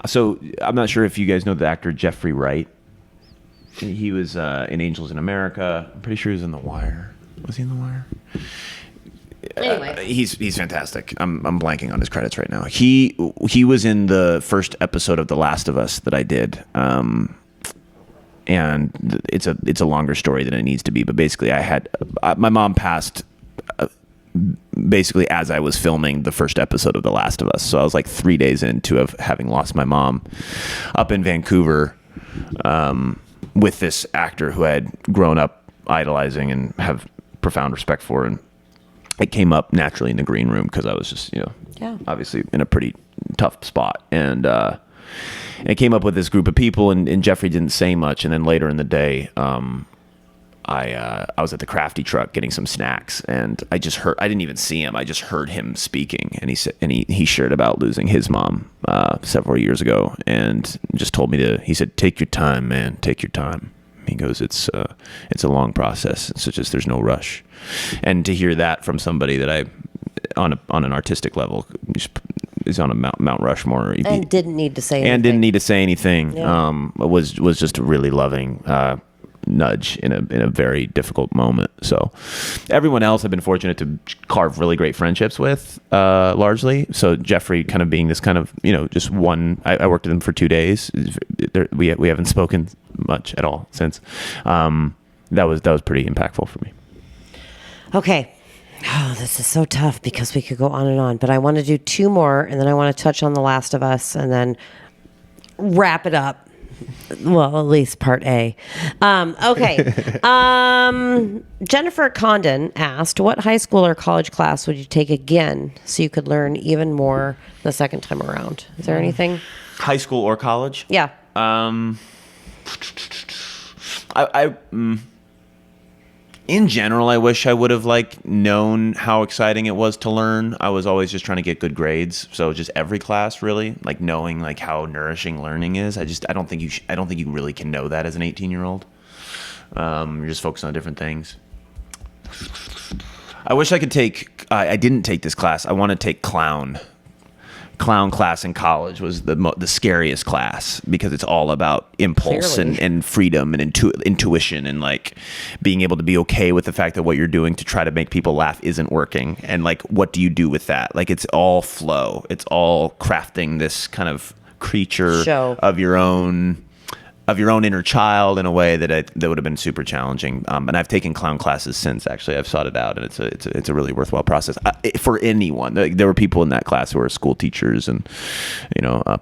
So I'm not sure if you guys know the actor Jeffrey Wright. He was in Angels in America. I'm pretty sure he was in The Wire. Was he in The Wire? Anyway. He's fantastic. I'm blanking on his credits right now. He was in the first episode of The Last of Us that I did, and it's a longer story than it needs to be. But basically, my mom passed basically as I was filming the first episode of The Last of Us. So I was like 3 days into having lost my mom up in Vancouver, with this actor who I had grown up idolizing and have profound respect for, and it came up naturally in the green room because I was just obviously in a pretty tough spot, and it came up with this group of people, and Jeffrey didn't say much, and then later in the day I was at the Crafty truck getting some snacks, and I didn't even see him, I just heard him speaking, and he said, he shared about losing his mom several years ago, and just told me he said, take your time, man, take your time. He goes, it's a long process. It's just, there's no rush. And to hear that from somebody that I, on an artistic level, is on a Mount Rushmore, And didn't need to say anything. and didn't need to say anything, Yeah. was just a really loving nudge in a very difficult moment. So everyone else I've been fortunate to carve really great friendships with, largely. So Jeffrey kind of being this kind of, just one, I worked with him for 2 days. We haven't spoken much at all since. That was pretty impactful for me. Okay. Oh, this is so tough because we could go on and on, but I want to do 2 more, and then I want to touch on The Last of Us and then wrap it up. Well, at least part A. Okay. Jennifer Condon asked, what high school or college class would you take again so you could learn even more the second time around? Is there anything? High school or college? Yeah. In general, I wish I would have known how exciting it was to learn. I was always just trying to get good grades, so just every class really, knowing how nourishing learning is. I don't think you really can know that as an 18-year-old. You're just focused on different things. I wish I could take. I didn't take this class. I want to take clown class in college. Was the scariest class because it's all about impulse and freedom and intuition and being able to be okay with the fact that what you're doing to try to make people laugh isn't working, and what do you do with that? It's all flow. It's all crafting this kind of creature Show of your own of your own inner child in a way that would have been super challenging. And I've taken clown classes since. Actually, I've sought it out, and it's a really worthwhile process for anyone. There were people in that class who were school teachers and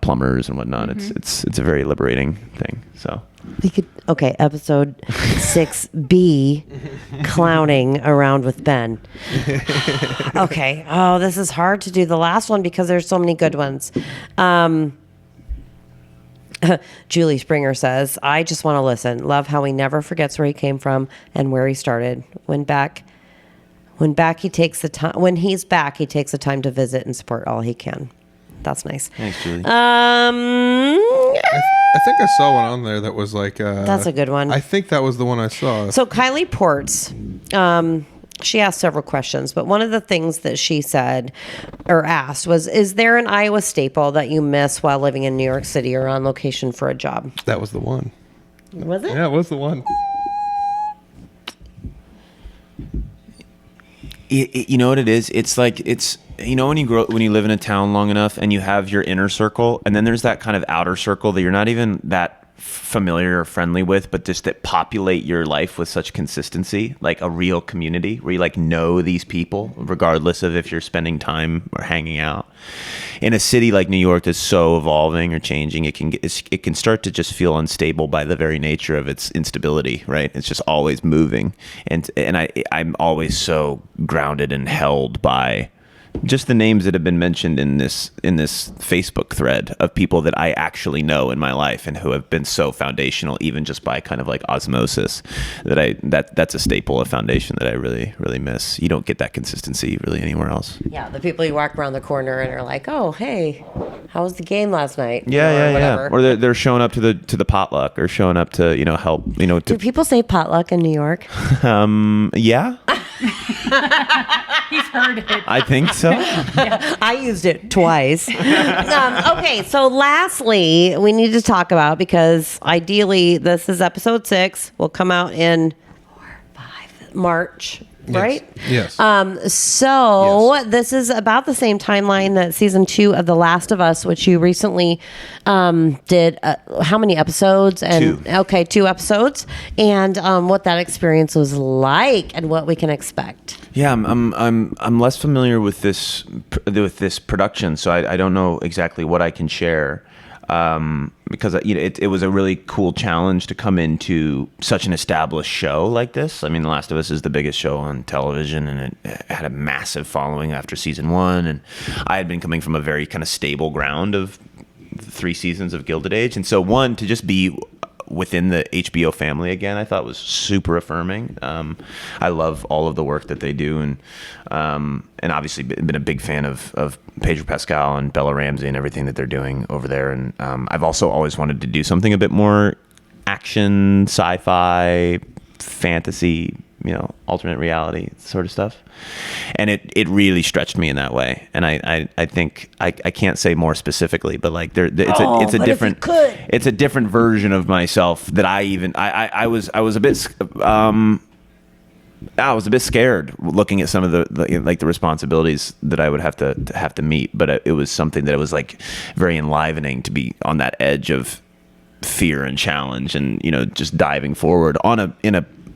plumbers and whatnot. It's a very liberating thing. So we could episode 6B, clowning around with Ben. Okay. Oh, this is hard to do the last one because there's so many good ones. Julie Springer says, I just want to listen. Love how he never forgets where he came from and where he started. When he takes the time, when he's back, he takes the time to visit and support all he can. That's nice. Thanks, Julie. I think I saw one on there that was like... that's a good one. I think that was the one I saw. So Kylie Ports, she asked several questions, but one of the things that she said or asked was, is there an Iowa staple that you miss while living in New York City or on location for a job? That was the one. Was it? Yeah, it was the one. You know what it is? It's like when you live in a town long enough and you have your inner circle, and then there's that kind of outer circle that you're not even that familiar or friendly with, but just that populate your life with such consistency, like a real community where you like know these people regardless of if you're spending time or hanging out. In a city like New York that's so evolving or changing, it can start to just feel unstable by the very nature of its instability, right? It's just always moving, and I'm always so grounded and held by just the names that have been mentioned in this Facebook thread of people that I actually know in my life and who have been so foundational, even just by kind of like osmosis, that's a staple, a foundation that I really, really miss. You don't get that consistency really anywhere else. Yeah, the people you walk around the corner and are like, oh, hey, how was the game last night? Yeah. Or they're showing up to the potluck or showing up to help. Do people say potluck in New York? Yeah. He's heard it. I think so. Yeah. I used it twice. Okay, so lastly, we need to talk about, because ideally this is episode 6, will come out in March. Right? Yes. This is about the same timeline that season 2 of The Last of Us, which you recently did. How many episodes? And 2. Okay, 2 episodes, and what that experience was like, and what we can expect. Yeah, I'm less familiar with this production, so I don't know exactly what I can share. Because it was a really cool challenge to come into such an established show like this. I mean, The Last of Us is the biggest show on television, and it had a massive following after season 1. And I had been coming from a very kind of stable ground of 3 seasons of Gilded Age, and so to just be within the HBO family again, I thought was super affirming. I love all of the work that they do, and obviously been a big fan of Pedro Pascal and Bella Ramsey and everything that they're doing over there. And I've also always wanted to do something a bit more action, sci-fi, fantasy, alternate reality sort of stuff. And it really stretched me in that way. And I think I can't say more specifically, but like it's a different version of myself that I was a bit scared looking at some of the responsibilities that I would have to meet, but it was something that it was like very enlivening to be on that edge of fear and challenge, and just diving forward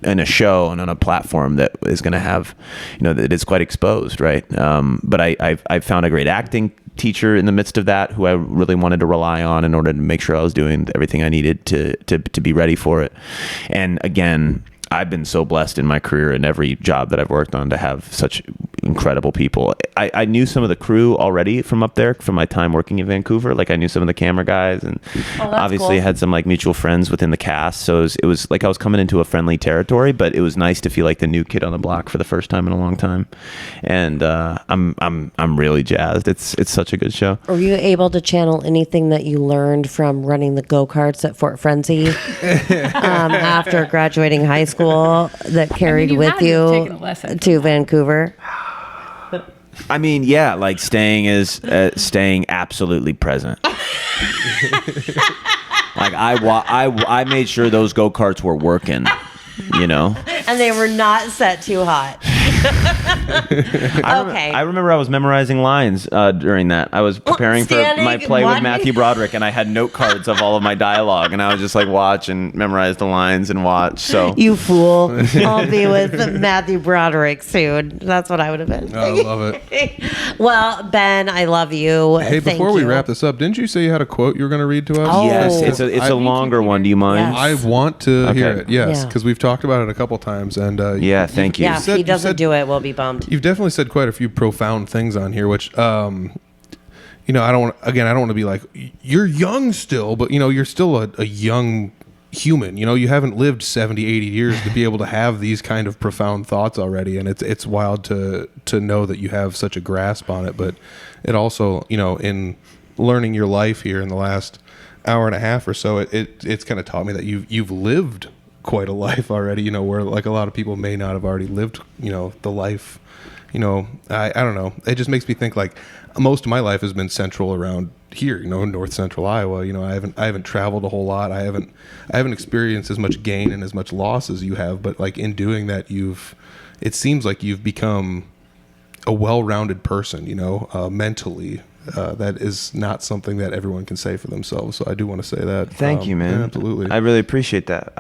in a show and on a platform that is going to have, that is quite exposed, right? But I found a great acting teacher in the midst of that, who I really wanted to rely on in order to make sure I was doing everything I needed to be ready for it. And again, I've been so blessed in my career and every job that I've worked on to have such incredible people. I knew some of the crew already from up there, from my time working in Vancouver. Like I knew some of the camera guys, and obviously cool. Had some like mutual friends within the cast. So it was like I was coming into a friendly territory, but it was nice to feel like the new kid on the block for the first time in a long time. And I'm really jazzed. It's such a good show. Were you able to channel anything that you learned from running the go-karts at Fort Frenzy after graduating high school that carried with you to Vancouver? I mean, yeah, like staying absolutely present. Like I made sure those go-karts were working, And they were not set too hot. I remember I was memorizing lines during that. I was preparing for my play with Matthew Broderick, and I had note cards of all of my dialogue, and I was just like watch and memorize the lines and watch. So you fool! I'll be with Matthew Broderick soon. That's what I would have been. I love it. Well, Ben, I love you. Hey, before we wrap this up, didn't you say you had a quote you were going to read to us? Oh. Yes, it's a longer one. Do you mind? Yes. I want to hear it. Yes, Yeah. because we've talked about it a couple times, and Yeah, thank you. Yeah, if he doesn't do it, we'll be bummed. You've definitely said quite a few profound things on here, which I don't want to be like, you're young still, but you're still a young human. You haven't lived 70, 80 years to be able to have these kind of profound thoughts already, and it's wild to know that you have such a grasp on it. But it also, in learning your life here in the last hour and a half or so, it's kind of taught me that you've lived quite a life already, where like a lot of people may not have already lived, the life. I don't know. It just makes me think like most of my life has been central around here, north central Iowa. I haven't traveled a whole lot. I haven't experienced as much gain and as much loss as you have. But like in doing that, it seems like you've become a well-rounded person, mentally. That is not something that everyone can say for themselves. So I do want to say that. Thank you, man. Yeah, absolutely. I really appreciate that.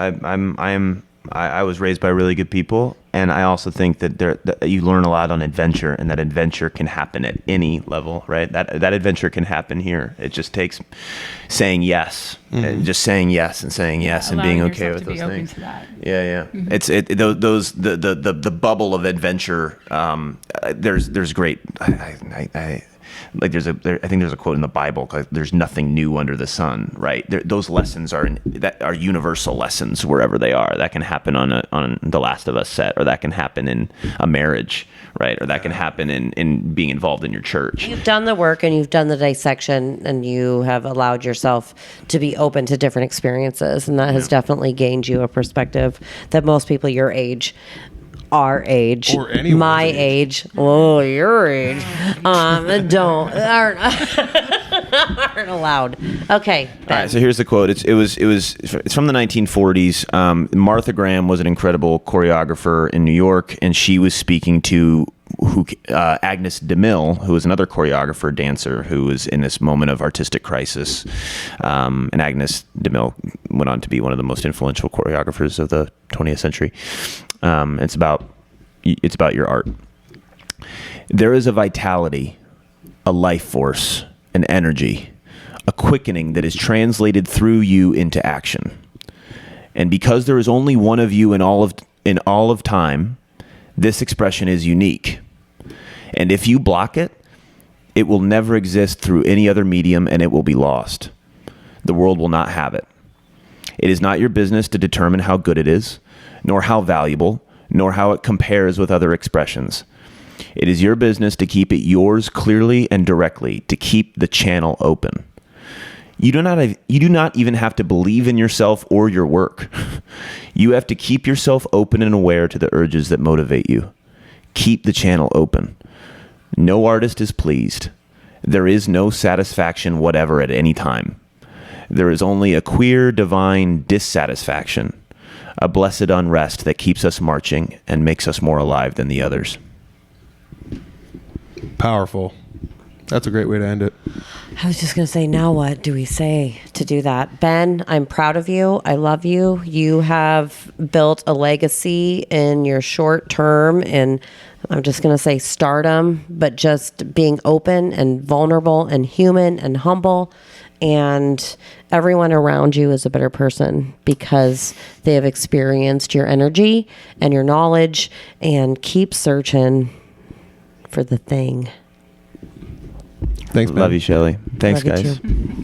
I was raised by really good people, and I also think that you learn a lot on adventure, and that adventure can happen at any level, right? That adventure can happen here. It just takes saying yes, and just saying yes and saying yes, and being okay with those things. Yeah. Mm-hmm. It's the bubble of adventure. There's great. I think there's a quote in the Bible, like, there's nothing new under the sun, right? Those lessons are universal lessons wherever they are. That can happen on the Last of Us set, or that can happen in a marriage, right? Or that can happen in being involved in your church. You've done the work and you've done the dissection, and you have allowed yourself to be open to different experiences, and that has definitely gained you a perspective that most people your age, our age, or anyone's my age, your age, aren't allowed. Okay, Ben. All right, so here's the quote. It's from the 1940s. Martha Graham was an incredible choreographer in New York, and she was speaking to Agnes DeMille, who was another choreographer, dancer, who was in this moment of artistic crisis. And Agnes DeMille went on to be one of the most influential choreographers of the 20th century. It's about your art. There is a vitality, a life force, an energy, a quickening that is translated through you into action. And because there is only one of you in all of time, this expression is unique. And if you block it, it will never exist through any other medium, and it will be lost. The world will not have it. It is not your business to determine how good it is, nor how valuable, nor how it compares with other expressions. It is your business to keep it yours clearly and directly, to keep the channel open. You do not even have to believe in yourself or your work. You have to keep yourself open and aware to the urges that motivate you. Keep the channel open. No artist is pleased. There is no satisfaction whatever at any time. There is only a queer, divine dissatisfaction, a blessed unrest that keeps us marching and makes us more alive than the others. Powerful. That's a great way to end it. I was just going to say, now what do we say to do that? Ben, I'm proud of you. I love you. You have built a legacy in your short term, and I'm just going to say stardom, but just being open and vulnerable and human and humble. And everyone around you is a better person because they have experienced your energy and your knowledge. And keep searching for the thing. Thanks, man. Love you, Shelly. Thanks, Love you guys. too.